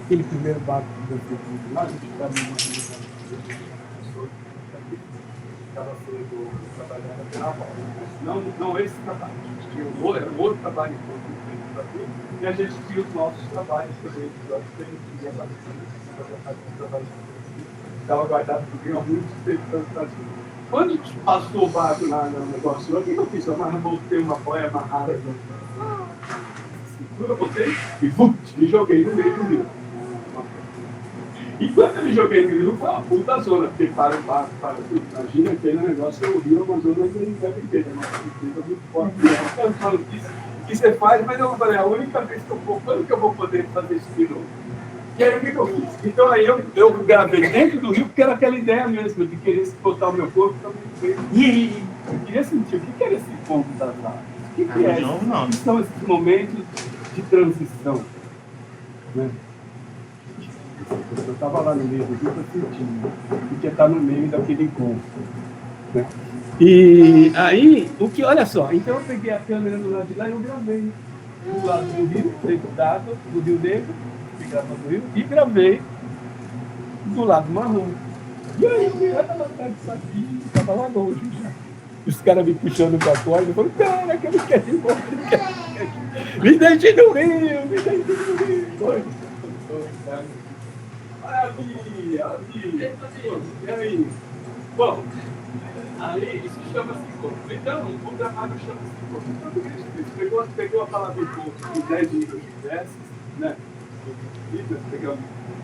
aquele primeiro barco que você viu lá, a gente estava sendo trabalhando até na volta. Não esse trabalho, a gente tinha era um outro trabalho e a gente tinha os nossos trabalhos também, que estava guardado porque há muito tempo para o Brasil. Quando a gente passou o barco lá no negócio, o que eu fiz? Eu botei uma boia amarrada na cintura, botei e joguei no meio do rio. E quando eu joguei no rio, foi uma puta zona, porque para o barco, para tudo. Imagina aquele negócio, o rio Amazonas não deve ter, né? Uma muito forte. Eu falo que você faz, mas eu falei, a única vez que eu vou, quando que eu vou poder fazer isso de novo? E aí o que eu fiz? Então aí eu gravei dentro do rio, porque era aquela ideia mesmo, de querer botar o meu corpo para ver. E eu queria sentir o que era esse ponto das águas. O que é isso? O que são esses momentos de transição? Né? Eu estava lá no meio do rio, eu sentindo, porque está no meio daquele encontro. Né? E aí, olha só, então eu peguei a câmera do lado de lá e eu gravei do lado do rio, dentro d'água, do Rio Negro, gravando do rio, e gravei do lado marrom. E aí eu vi ela atrás disso aqui, estava lá longe já. Os caras me puxando para a corda, eu falei, cara, que eu não quero ir embora, me deixe no rio, me deixe no rio. Foi. Maravilha, e aí? Bom, aí isso chama-se corpo. Então, o trabalho chama-se corpo. Então, pegou a palavra corpo de 10 línguas diversas, né? Pegamos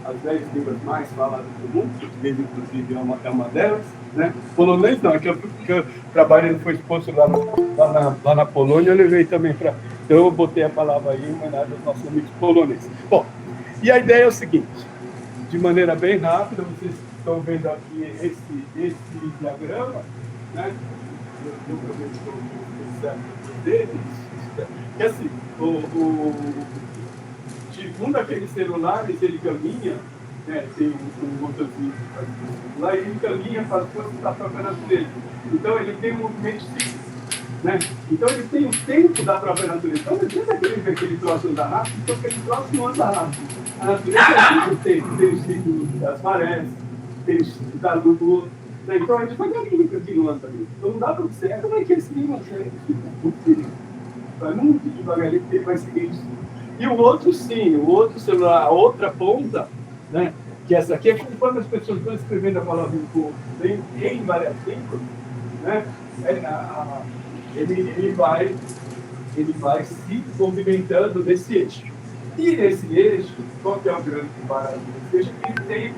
as 10 línguas mais faladas do mundo, português, inclusive, é uma delas, né? Polonês não, que eu trabalhei, foi exposto lá na Polônia, eu levei também para... Então, eu botei a palavra aí em homenagem aos nossos amigos poloneses. Bom, e a ideia é o seguinte, de maneira bem rápida, vocês estão vendo aqui esse diagrama, né? Eu prometo que eu vou deles, que assim, um daqueles celulares, ele caminha, né, tem um botãozinho que faz isso lá, e ele caminha para as coisas da própria natureza. Então, ele tem um movimento cíclico, né? Então, ele tem o tempo da própria natureza. Então, não adianta que aquele troço anda rápido, então aquele troço não anda rápido. A natureza tem o ciclo das marés, tem o ciclo da lua, né? Então, a gente vai galinha que não anda ali. Então, não dá para você, como é que esse clima vai muito devagarinho, porque ele vai seguir isso. E o outro, sim, o outro celular, a outra ponta, né, que essa aqui, é conforme as pessoas estão escrevendo a palavra em várias línguas, né, ele vai se movimentando nesse eixo. E nesse eixo, qual que é o grande barato desse eixo?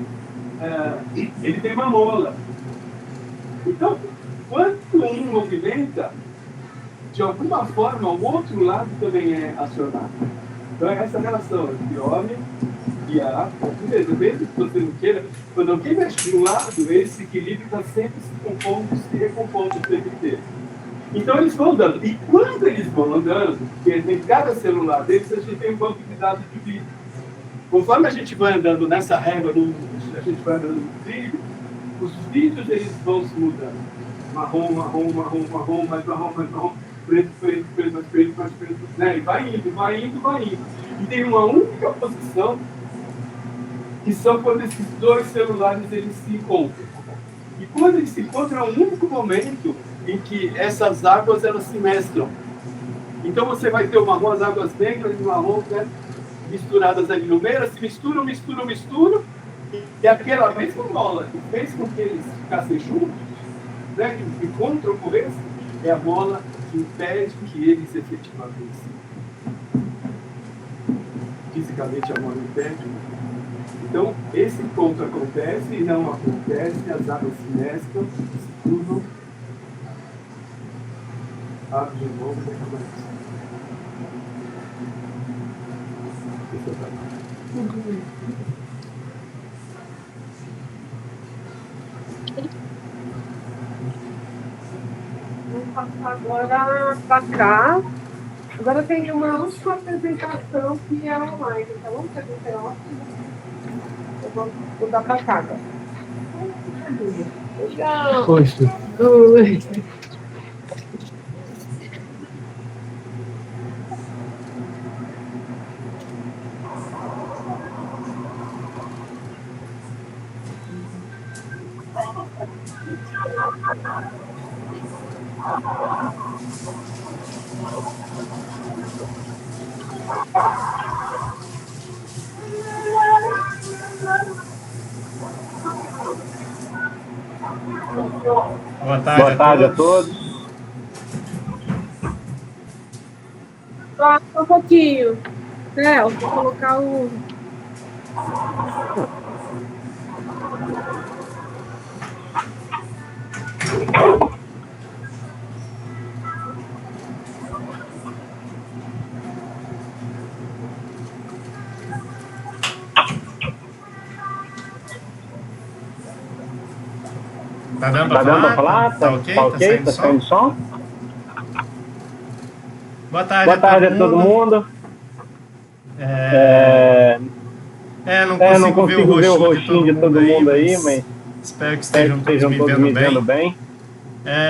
Ele tem uma mola. Então, quando um movimenta, de alguma forma, o outro lado também é acionado. Então, é essa relação entre homem e a natureza. Mesmo que você não queira, quando alguém mexe de um lado, esse equilíbrio está sempre se compondo, se recompondo o tempo inteiro. Então, eles vão andando. E quando eles vão andando, porque em cada celular deles, a gente tem um banco de dados de vídeo. Conforme a gente vai andando nessa régua, a gente vai andando no trilho, os vídeos eles vão se mudando. Marrom, marrom, marrom, marrom, mais marrom, mais marrom. Preto, preto, preto, mais preto, mais preto, né? E vai indo, vai indo, vai indo. E tem uma única posição, que são quando esses dois celulares eles se encontram. E quando eles se encontram, é um único momento em que essas águas elas se mesclam. Então você vai ter o marrom, as águas negras e o marrom, né, misturadas ali no meio, elas se misturam, misturam, misturam, e aquela mesma mola que fez com que eles ficassem juntos, né, que encontram com eles, é a mola que impede que eles efetivamente se... Fisicamente a mola impede. Então, esse encontro acontece e não acontece, as águas se mesclam, se cruzam. Abre de novo, deixa mais. Vamos passar agora para cá. Agora tem uma última apresentação que é online. Então, vamos fazer ótimo. Eu vou dar para cá agora. Poxa. Oi. Boa tarde a todos. Só um pouquinho. Eu vou colocar o... Tá dando pra falar? Tá ok? Tá saindo som? Boa tarde a todo mundo. Não consigo ver o rostinho de todo mundo aí, mas espero que estejam todos me vendo bem.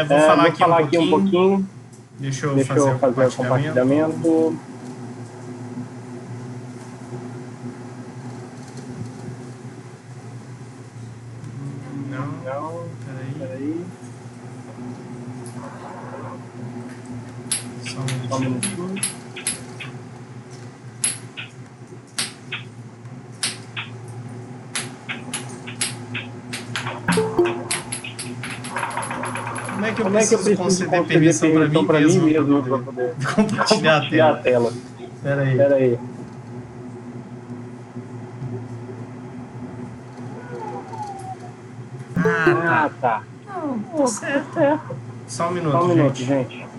Vou falar aqui um pouquinho. Deixa eu fazer o compartilhamento. Não, peraí. Só um minutinho. Como é que eu preciso conceder permissão para mim mesmo para poder compartilhar a tela? Peraí. Tá. Tá certo. Só um minuto, gente.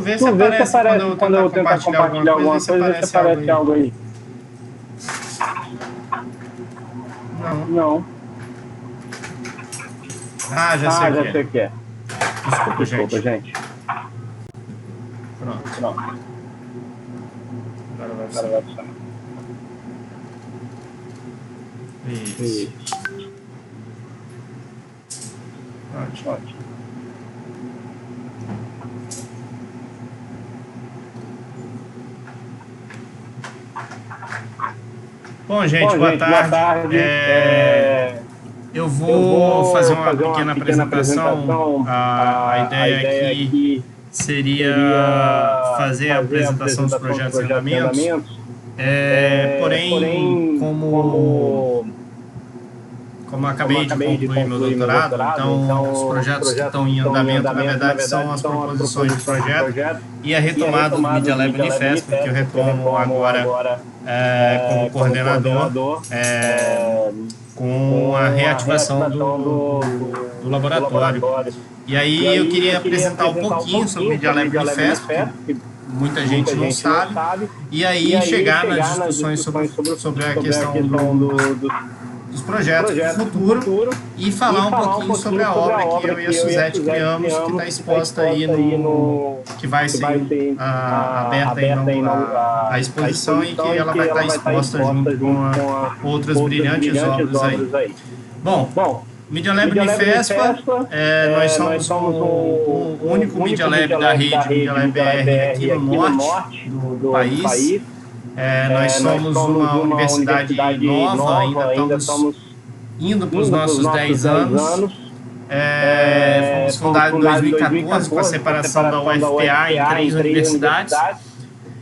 Vê se aparece quando eu tentar compartilhar alguma coisa, vê se aparece algo aí. Não. Já sei o que é. Desculpa, gente. Pronto. Agora vai funcionar. Isso. Ótimo. Bom, gente, boa tarde. Eu vou fazer uma pequena apresentação. A ideia aqui seria fazer a apresentação dos projetos em andamentos. Porém, como acabei de concluir meu doutorado, então os projetos que estão em andamento, na verdade, são as proposições de projeto e a retomada do Media Lab Unifesp, que eu retomo agora como coordenador, com a reativação do laboratório. E aí eu queria apresentar um pouquinho sobre o Media Lab Unifesp, que muita gente não sabe, e aí chegar nas discussões sobre a questão dos projetos do futuro e falar um pouquinho sobre a obra que eu e a Suzete criamos, que está exposta aí que vai ser aberta a exposição e que ela vai estar exposta junto com outras brilhantes obras aí. Bom, Media Lab Unifesp, nós somos o único Media Lab da rede Media Lab BR aqui no norte do país. Nós somos uma universidade nova, ainda estamos indo para os nossos 10 anos. Fomos fundados em 2014 com a separação da UFPA em 3 universidades.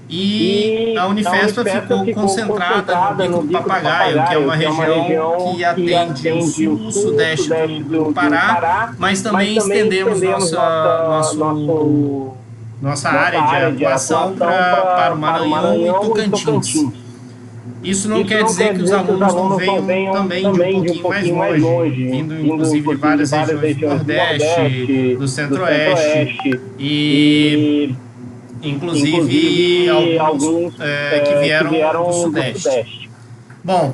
E a Unifesp ficou concentrada no Bico do Papagaio, que é uma região que atende o sul, o sudeste do Pará, mas também estendemos nossa área de atuação para o Maranhão e Tocantins. Isso não quer dizer que os alunos não venham também de um pouquinho mais longe, vindo inclusive de várias regiões do Nordeste, do Centro-Oeste e inclusive alguns que vieram do Sudeste. Bom,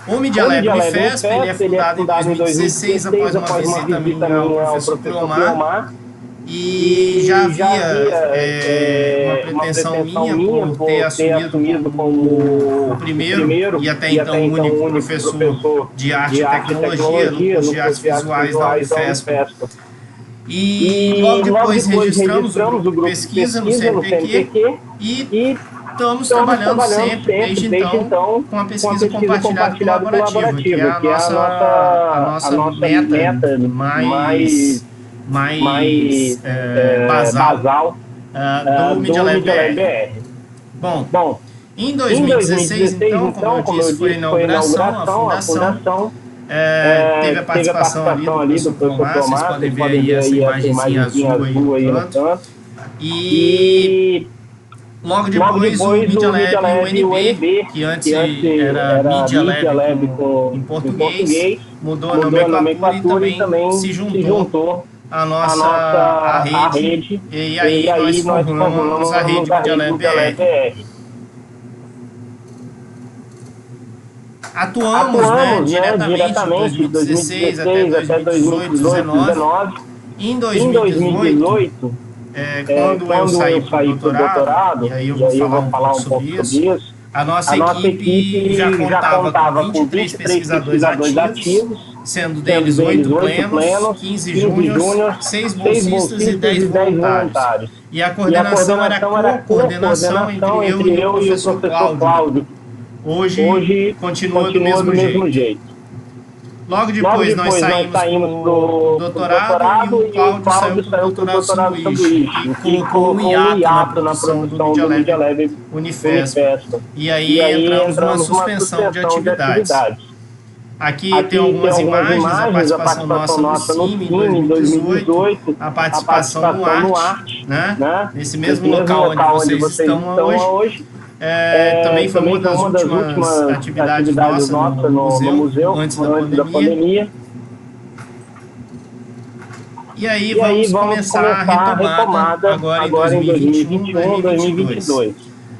o Media Lab Unifesp, ele é fundado em 2016 após uma visita minha ao professor Cleomar, e já havia uma pretensão minha por ter assumido como o primeiro e até então o único professor de arte e tecnologia no curso de artes visuais da Unifesp. E logo depois registramos o grupo de pesquisa no CNPq e estamos trabalhando sempre, desde então, com a pesquisa compartilhada colaborativa, que é a nossa meta mais basal do Media Lab BR. Bom, em 2016, então, como eu disse, foi a inauguração, a fundação teve a participação ali do professor Cleomar, vocês podem ver aí essa imagenzinha azul aí no canto. E logo depois o Media Lab UNB, que antes era Media Lab em português, mudou a nomenclatura e também se juntou a rede, e aí nós formamos a rede Media Lab BR. Atuamos diretamente de 2016 até 2018, 2019. Em 2018, quando eu saí para o doutorado, e aí eu vou falar um pouco sobre isso, a nossa equipe já contava com 23 pesquisadores ativos, sendo deles 8 plenos, 15 júniors, 6 bolsistas e 10 voluntários. E a coordenação era co-coordenação entre eu e o professor Cláudio. Hoje continua do mesmo jeito. Logo depois nós saímos do doutorado e o Cláudio saiu para o doutorado sanduíche e colocou um hiato na produção do Media Lab Unifesp. E aí entramos numa suspensão de atividades. Aqui tem algumas imagens, a participação nossa no CIM em 2018, a participação no ARTE, né? Nesse mesmo local onde vocês estão hoje. Também foi uma das últimas atividades nossas no museu, antes da pandemia. E aí vamos começar a retomada agora em 2021, 2022.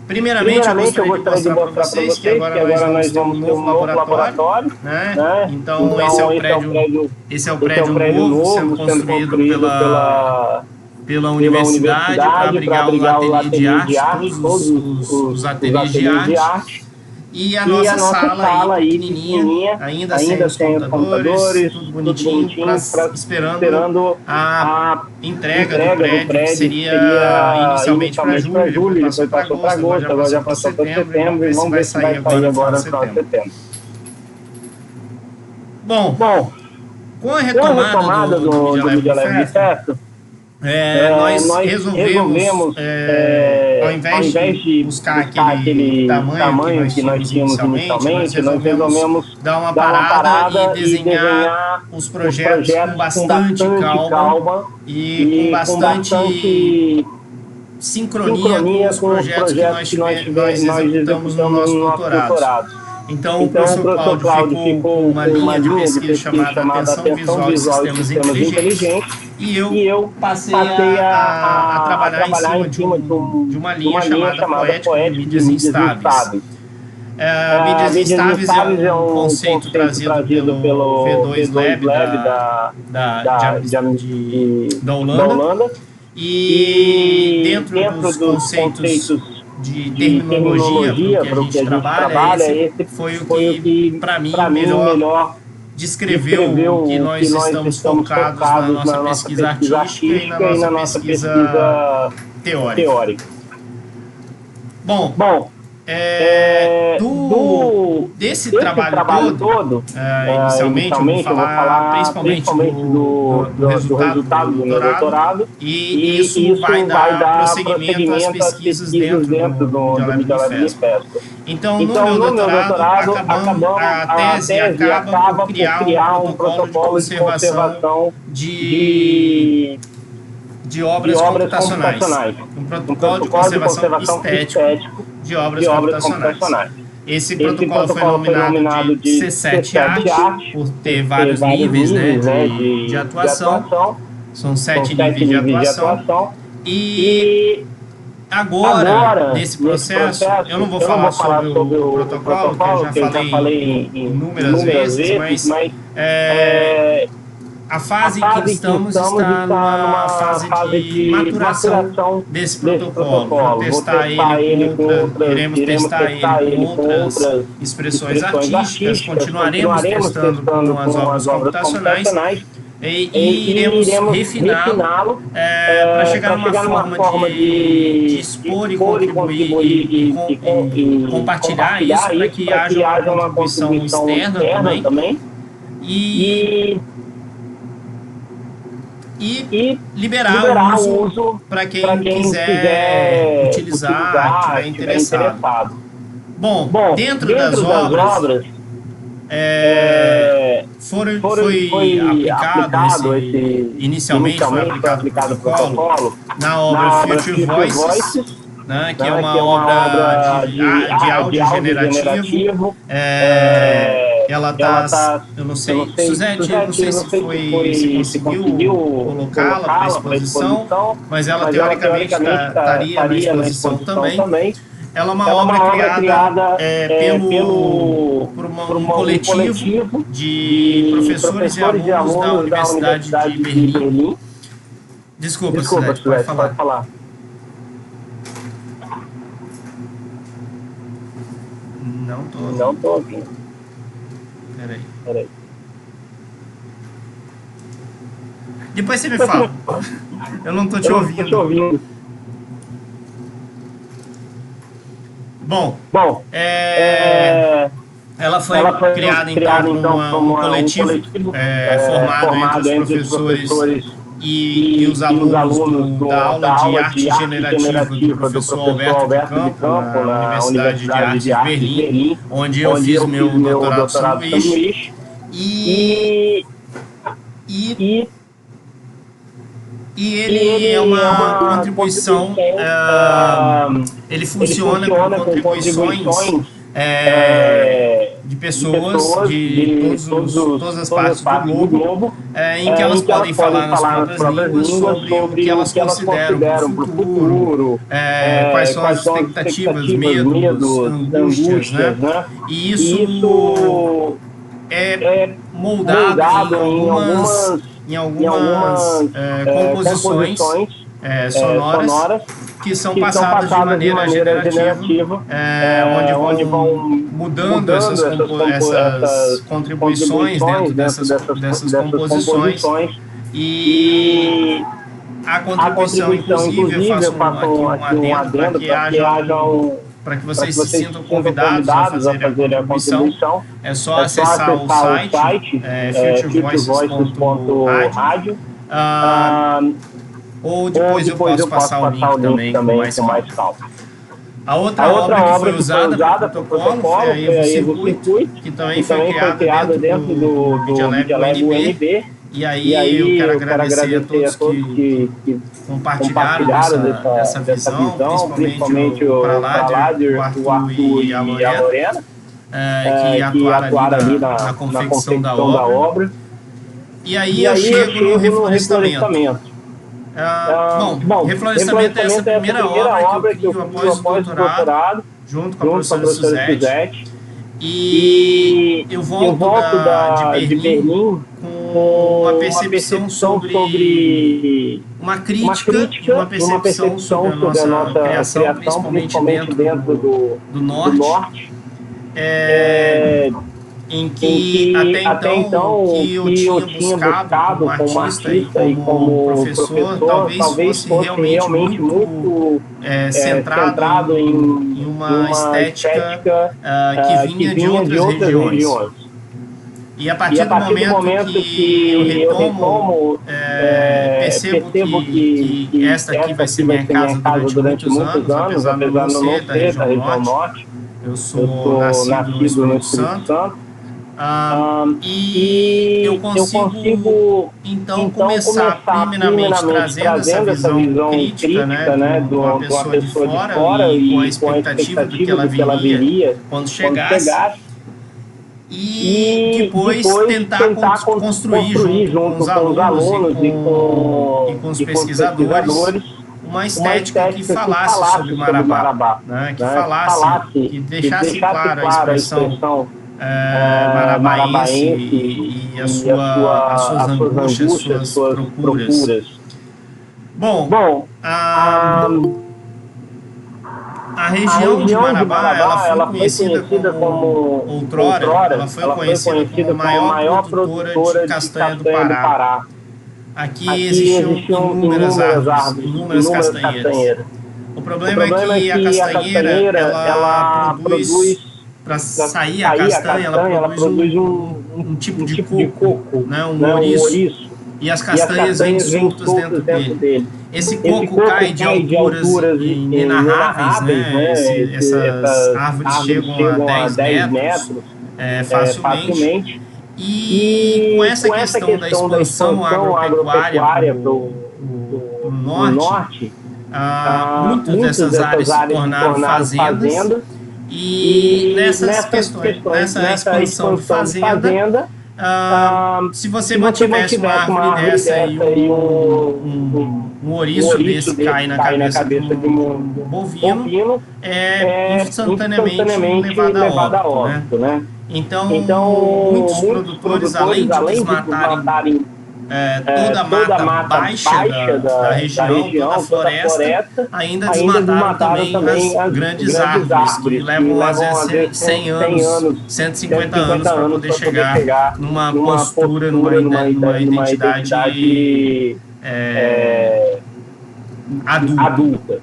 Primeiramente, eu gostaria de mostrar para vocês que agora nós vamos ter um novo laboratório, né? Então, esse é o prédio novo, sendo construído pela universidade para abrigar o ateliê de arte, todos os ateliês de arte. E a nossa sala aí, pequenininha, ainda sem os computadores, tudo bonitinho, esperando a entrega do prédio, que seria inicialmente para julho, depois passou para agosto, agora já passou para setembro, e vamos ver se vai sair agora no setembro. Bom, com a retomada do Media Lab Unifesp, nós resolvemos, ao invés de buscar aquele tamanho que nós tínhamos inicialmente, nós resolvemos dar uma parada e desenhar os projetos com bastante calma e com bastante sincronia com os projetos que nós executamos no nosso doutorado. Então, o professor Cláudio ficou com uma linha de pesquisa chamada Atenção Visual e Sistemas Inteligentes, e eu passei a trabalhar em cima de uma linha chamada Poética de Mídias Instáveis. Mídias instáveis é um conceito trazido pelo V2 Lab da Holanda, e dentro dos conceitos de terminologia para o que a gente trabalha, esse foi o que, para mim, melhor descreveu o que nós estamos focados na nossa pesquisa artística e na nossa pesquisa teórica. Bom, desse trabalho todo, inicialmente eu vou falar principalmente do resultado do meu doutorado, e isso vai dar prosseguimento às pesquisas dentro do Media Lab Unifesp. Então, no meu doutorado, a tese acaba por criar um protocolo de conservação de obras computacionais. Um protocolo de conservação estético de obras computacionais. Esse protocolo foi nominado de C7 Art, por ter vários níveis, né, de atuação. São 7 níveis de atuação. E agora, nesse processo, eu não vou falar sobre o protocolo, que eu já falei inúmeras vezes, mas a fase em que estamos está numa fase de maturação desse protocolo. Vou testar ele iremos testar ele com outras expressões artísticas, continuaremos testando com as obras computacionais e iremos refiná-lo para chegar numa forma de expor e contribuir e compartilhar isso para que haja uma contribuição externa também. E liberar o uso para quem quiser utilizar, estiver interessado. Bom, dentro das obras foi aplicado inicialmente foi aplicado o protocolo na obra Future Voices, né, que é uma obra de áudio generativo. Ela está, eu não sei, Suzete, eu não sei se conseguiu colocá-la para exposição, mas ela teoricamente estaria na exposição também. Ela é uma obra criada por um coletivo de professores e alunos da Universidade de Berlim. Desculpa, Suzete, pode falar. Não estou ouvindo. Peraí. Depois você me fala. Eu não estou te ouvindo. Bom, ela foi criada então por um coletivo formado entre os professores e os alunos da aula de arte generativa do professor Alberto de Campo, na Universidade de Arte de Berlim, onde eu fiz meu doutorado sanduíche. E ele é uma contribuição, ele funciona com contribuições de pessoas de todas as partes do globo, em que elas podem falar nas próprias línguas sobre o que elas consideram para o futuro, quais são as expectativas, medos, angústias, né? E isso é moldado em algumas composições sonoras que são passadas de maneira generativa, onde vão mudando essas contribuições dentro dessas composições. E a contribuição, inclusive, eu faço aqui um adendo para que vocês se sintam convidados a fazer a contribuição. É só acessar o site futurevoices.radio, ou depois eu posso passar o link também com mais calma. A outra obra que foi usada para o protocolo foi a Evo Circuit, que também foi criada dentro do Media Lab UNB. E aí eu quero agradecer a todos que compartilharam essa visão, principalmente o Praládio, o Arthur e a Lorena, que atuaram ali na confecção da obra. E aí eu chego no reflorestamento. Reflorestamento é essa primeira obra que eu crio após o doutorado, junto com a professora Suzete. E eu volto de Berlim com uma percepção sobre uma crítica e uma percepção sobre a nossa criação, principalmente dentro do Norte, em que até então que eu tinha buscado como artista e como professor, talvez fosse realmente muito centrado em uma estética que vinha de outras regiões. E a partir do momento que eu retomo, percebo que esta aqui vai ser minha casa durante muitos anos, apesar de eu não ser da região norte. Eu sou nascido no Espírito Santo. E eu consigo então começar primeiramente trazendo essa visão crítica, né, de uma pessoa de fora e com a expectativa do que ela viria quando chegasse, e depois tentar construir junto com os alunos e com os pesquisadores uma estética que falasse sobre Marabá, né, que deixasse clara a expressão marabaense e as suas angústias, suas procuras. Bom, a região de Marabá, ela foi conhecida como outrora, ela foi conhecida como a maior produtora de castanha do Pará. Aqui existiam inúmeras árvores, inúmeras castanheiras. O problema é que a castanheira, ela produz, para sair a castanha, ela produz um tipo de coco, né, um ouriço, e as castanhas vêm soltas dentro dele. Esse coco cai de alturas inenarráveis, né? Essas árvores chegam a 10 metros facilmente. E com essa questão da expansão agropecuária para o norte, muitas dessas áreas se tornaram fazendas. E nessa expansão de fazenda, se você mantivesse uma árvore dessa e um ouriço desse cai na cabeça de um bovino, instantaneamente levado a óbito, né? Então, muitos produtores, além de desmatarem toda a mata baixa da região, toda a floresta, ainda desmataram também as grandes árvores, que levam às vezes 100 anos, 150 anos para poder chegar numa postura, numa identidade adulta.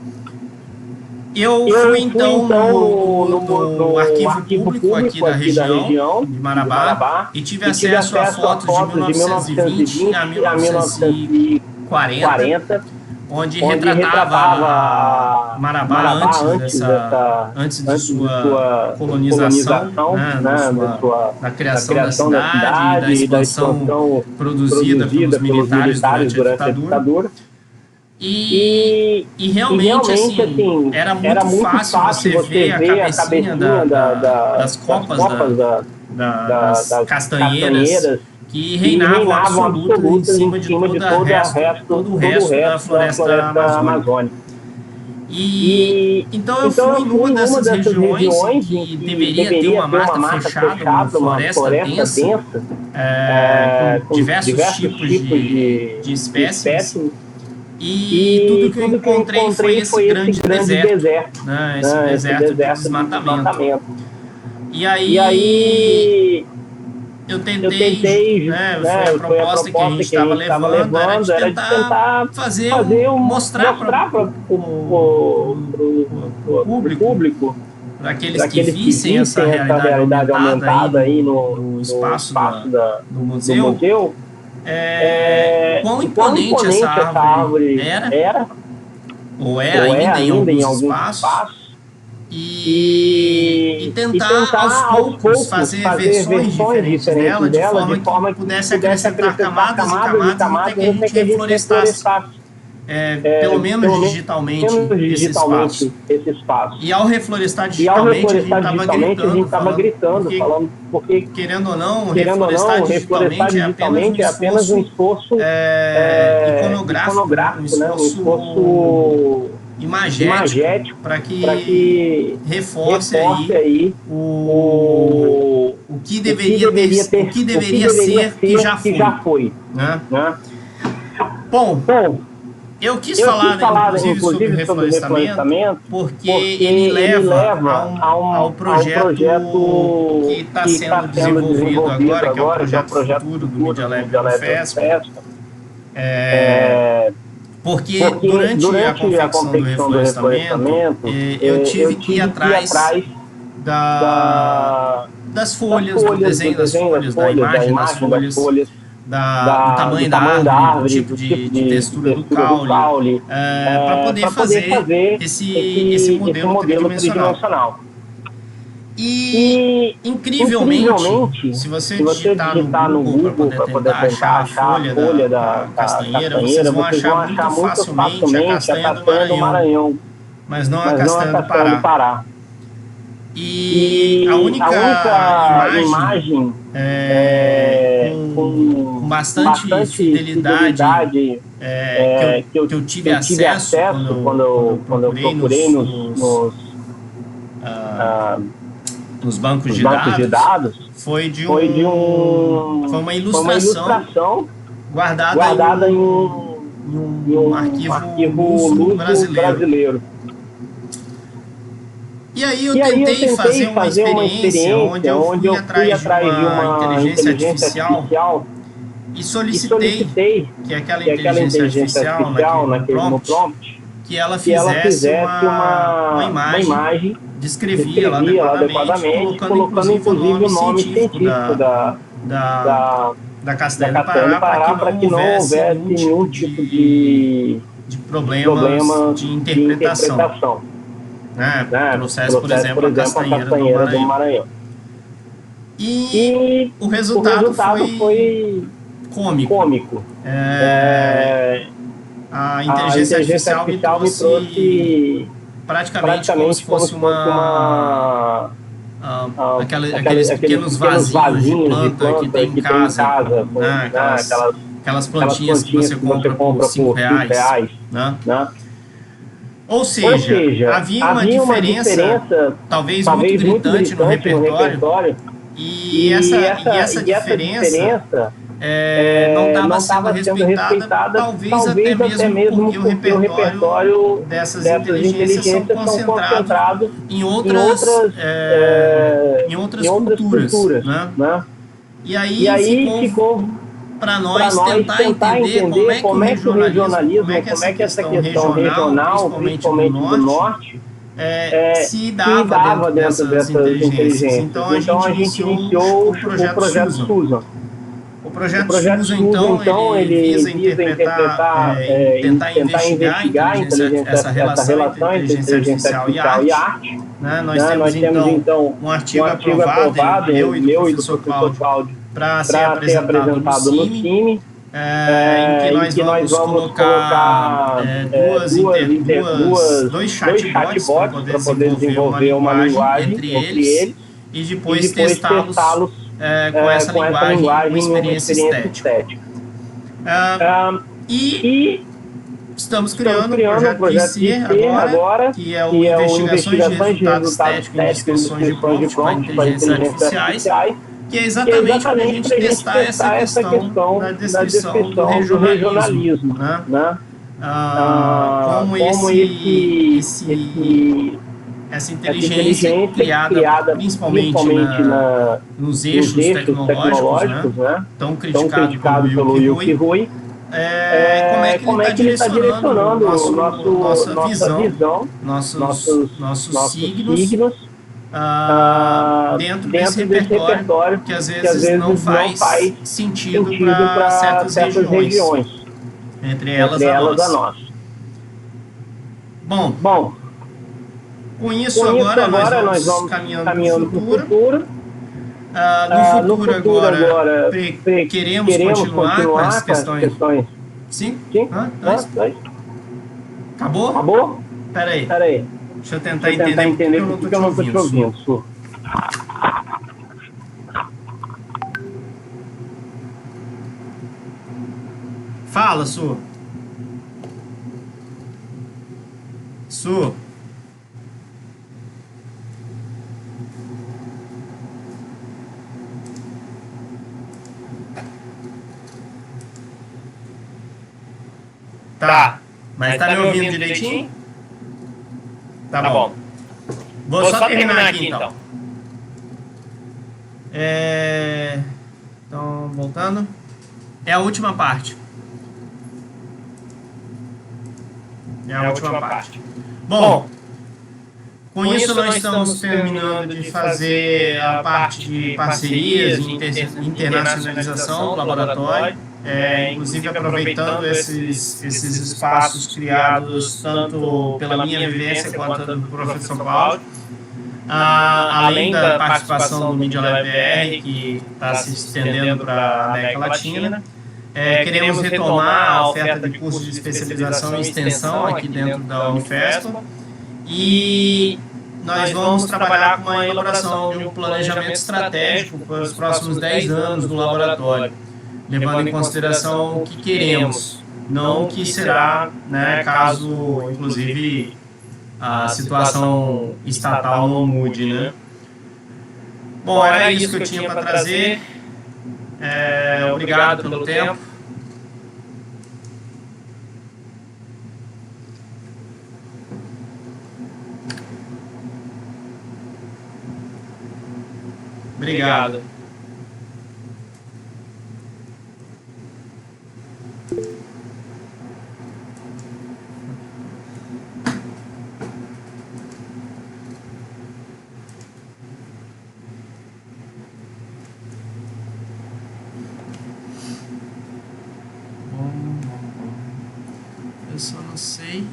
Eu fui então no arquivo público aqui da região de Marabá e tive acesso a fotos de 1920 a 1940, onde retratava Marabá antes de sua colonização, né, da criação da cidade, da expansão produzida pelos militares durante a ditadura. E realmente, assim, era muito fácil você ver a cabecinha das copas das castanheiras que reinavam absolutas em cima de todo o resto da floresta amazônica. Então eu fui numa dessas regiões que deveria ter uma mata fechada, uma floresta densa, com diversos tipos de espécies. E tudo que eu encontrei foi esse grande deserto, né? Esse deserto de desmatamento. E aí eu tentei, né, foi a proposta que a gente estava levando, era de tentar mostrar para o público, para aqueles que vissem essa realidade aumentada aí no espaço do museu, quão imponente essa árvore era ou ainda em alguns espaços, e tentar aos poucos fazer versões diferentes dela, de forma que pudesse acrescentar camadas e camadas até que a gente reflorestasse, pelo menos digitalmente, esse espaço. E ao reflorestar digitalmente, a gente estava gritando, porque, querendo ou não, reflorestar digitalmente é apenas um esforço iconográfico, um esforço imagético, para que reforce aí o que deveria ser, que já foi. Né? Bom, eu quis falar inclusive sobre o reflorestamento, porque ele leva ao projeto que está sendo desenvolvido agora, que é o projeto futuro do Media Lab Unifesp. Porque durante a confecção do reflorestamento, eu tive que ir atrás das folhas, do desenho das folhas, da imagem das folhas, do tamanho da árvore, do tipo de textura do caule, para poder fazer esse modelo tridimensional. E incrivelmente, se você digitar no Google para poder tentar achar a folha da castanheira, vocês vão achar muito facilmente a castanha do Maranhão, mas não a castanha do Pará. E a única imagem com bastante fidelidade que eu tive acesso quando eu procurei nos bancos de dados foi uma ilustração guardada em um arquivo luso brasileiro. E aí eu tentei fazer uma experiência onde eu fui atrás de uma inteligência artificial e solicitei que aquela inteligência artificial, naquele prompt, que ela fizesse uma imagem, descrevia ela adequadamente, colocando inclusive o nome científico da castanha do Pará, para que não houvesse nenhum tipo de problemas de interpretação. Trouxesse, por exemplo, a castanheira do Maranhão. E o resultado foi cômico. A inteligência artificial me trouxe praticamente como se fosse aqueles pequenos vasinhos de planta que tem em casa, aquelas plantinhas que você compra por R$5, né? Ou seja, havia uma diferença talvez muito gritante no repertório, e essa diferença não estava sendo respeitada, talvez até mesmo porque o repertório dessas inteligências são concentrados em outras culturas, né? E aí ficou para nós tentar entender como é que o regionalismo, como é que essa questão regional, principalmente do norte, se dava dentro dessas inteligências. Então a gente iniciou o projeto Susan. O projeto Susan, então, ele visa interpretar, tentar investigar essa relação entre inteligência artificial e arte. Né? Nós temos, então, um artigo aprovado, eu e o professor Cláudio, para ser apresentado no CIMI, em que nós vamos colocar dois chatbots para poder desenvolver uma linguagem entre eles e depois testá-los com essa linguagem, uma experiência estética. E estamos criando um projeto IC agora, que é o Investigações de Resultados Estéticos em Descrições de Prompt para Inteligências Artificiais, que é exatamente para a gente testar essa questão da descrição do regionalismo, né? Como essa inteligência criada principalmente nos eixos tecnológicos, né? Tão criticado pelo Yuki Rui, como é que ele está direcionando nossa visão, nossos signos, dentro desse repertório que às vezes não faz sentido para certas regiões, entre elas a nossa. Bom, com isso agora nós vamos caminhando para o futuro. No futuro agora queremos continuar com as questões. Sim? Acabou? Peraí. Deixa eu tentar entender porque eu não estou te ouvindo. Su. Fala, Su. Tá. Mas tá me ouvindo direitinho? Tá bom. Vou só terminar aqui, então. Então, voltando. É a última parte. Bom, com isso nós estamos terminando de fazer a parte de parcerias e internacionalização do laboratório. Inclusive aproveitando esses espaços criados tanto pela minha vivência quanto do professor Cláudio. além da participação do Media Lab BR, que está se estendendo para a América Latina, queremos retomar a oferta de cursos de especialização e extensão aqui dentro da Unifesp, e nós vamos trabalhar com a elaboração de um planejamento estratégico para os próximos 10 anos do laboratório, levando em consideração o que queremos, não o que será, né, caso, inclusive, a situação estatal não mude, né? Bom, era isso que eu tinha para trazer. Obrigado pelo tempo. Obrigado. Eu só não sei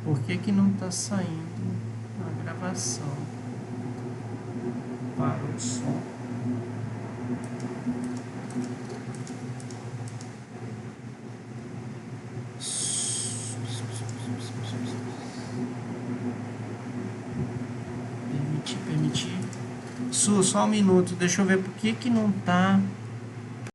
por que não está saindo a gravação. Parou o som. Permitir. Su, só um minuto, deixa eu ver por que não tá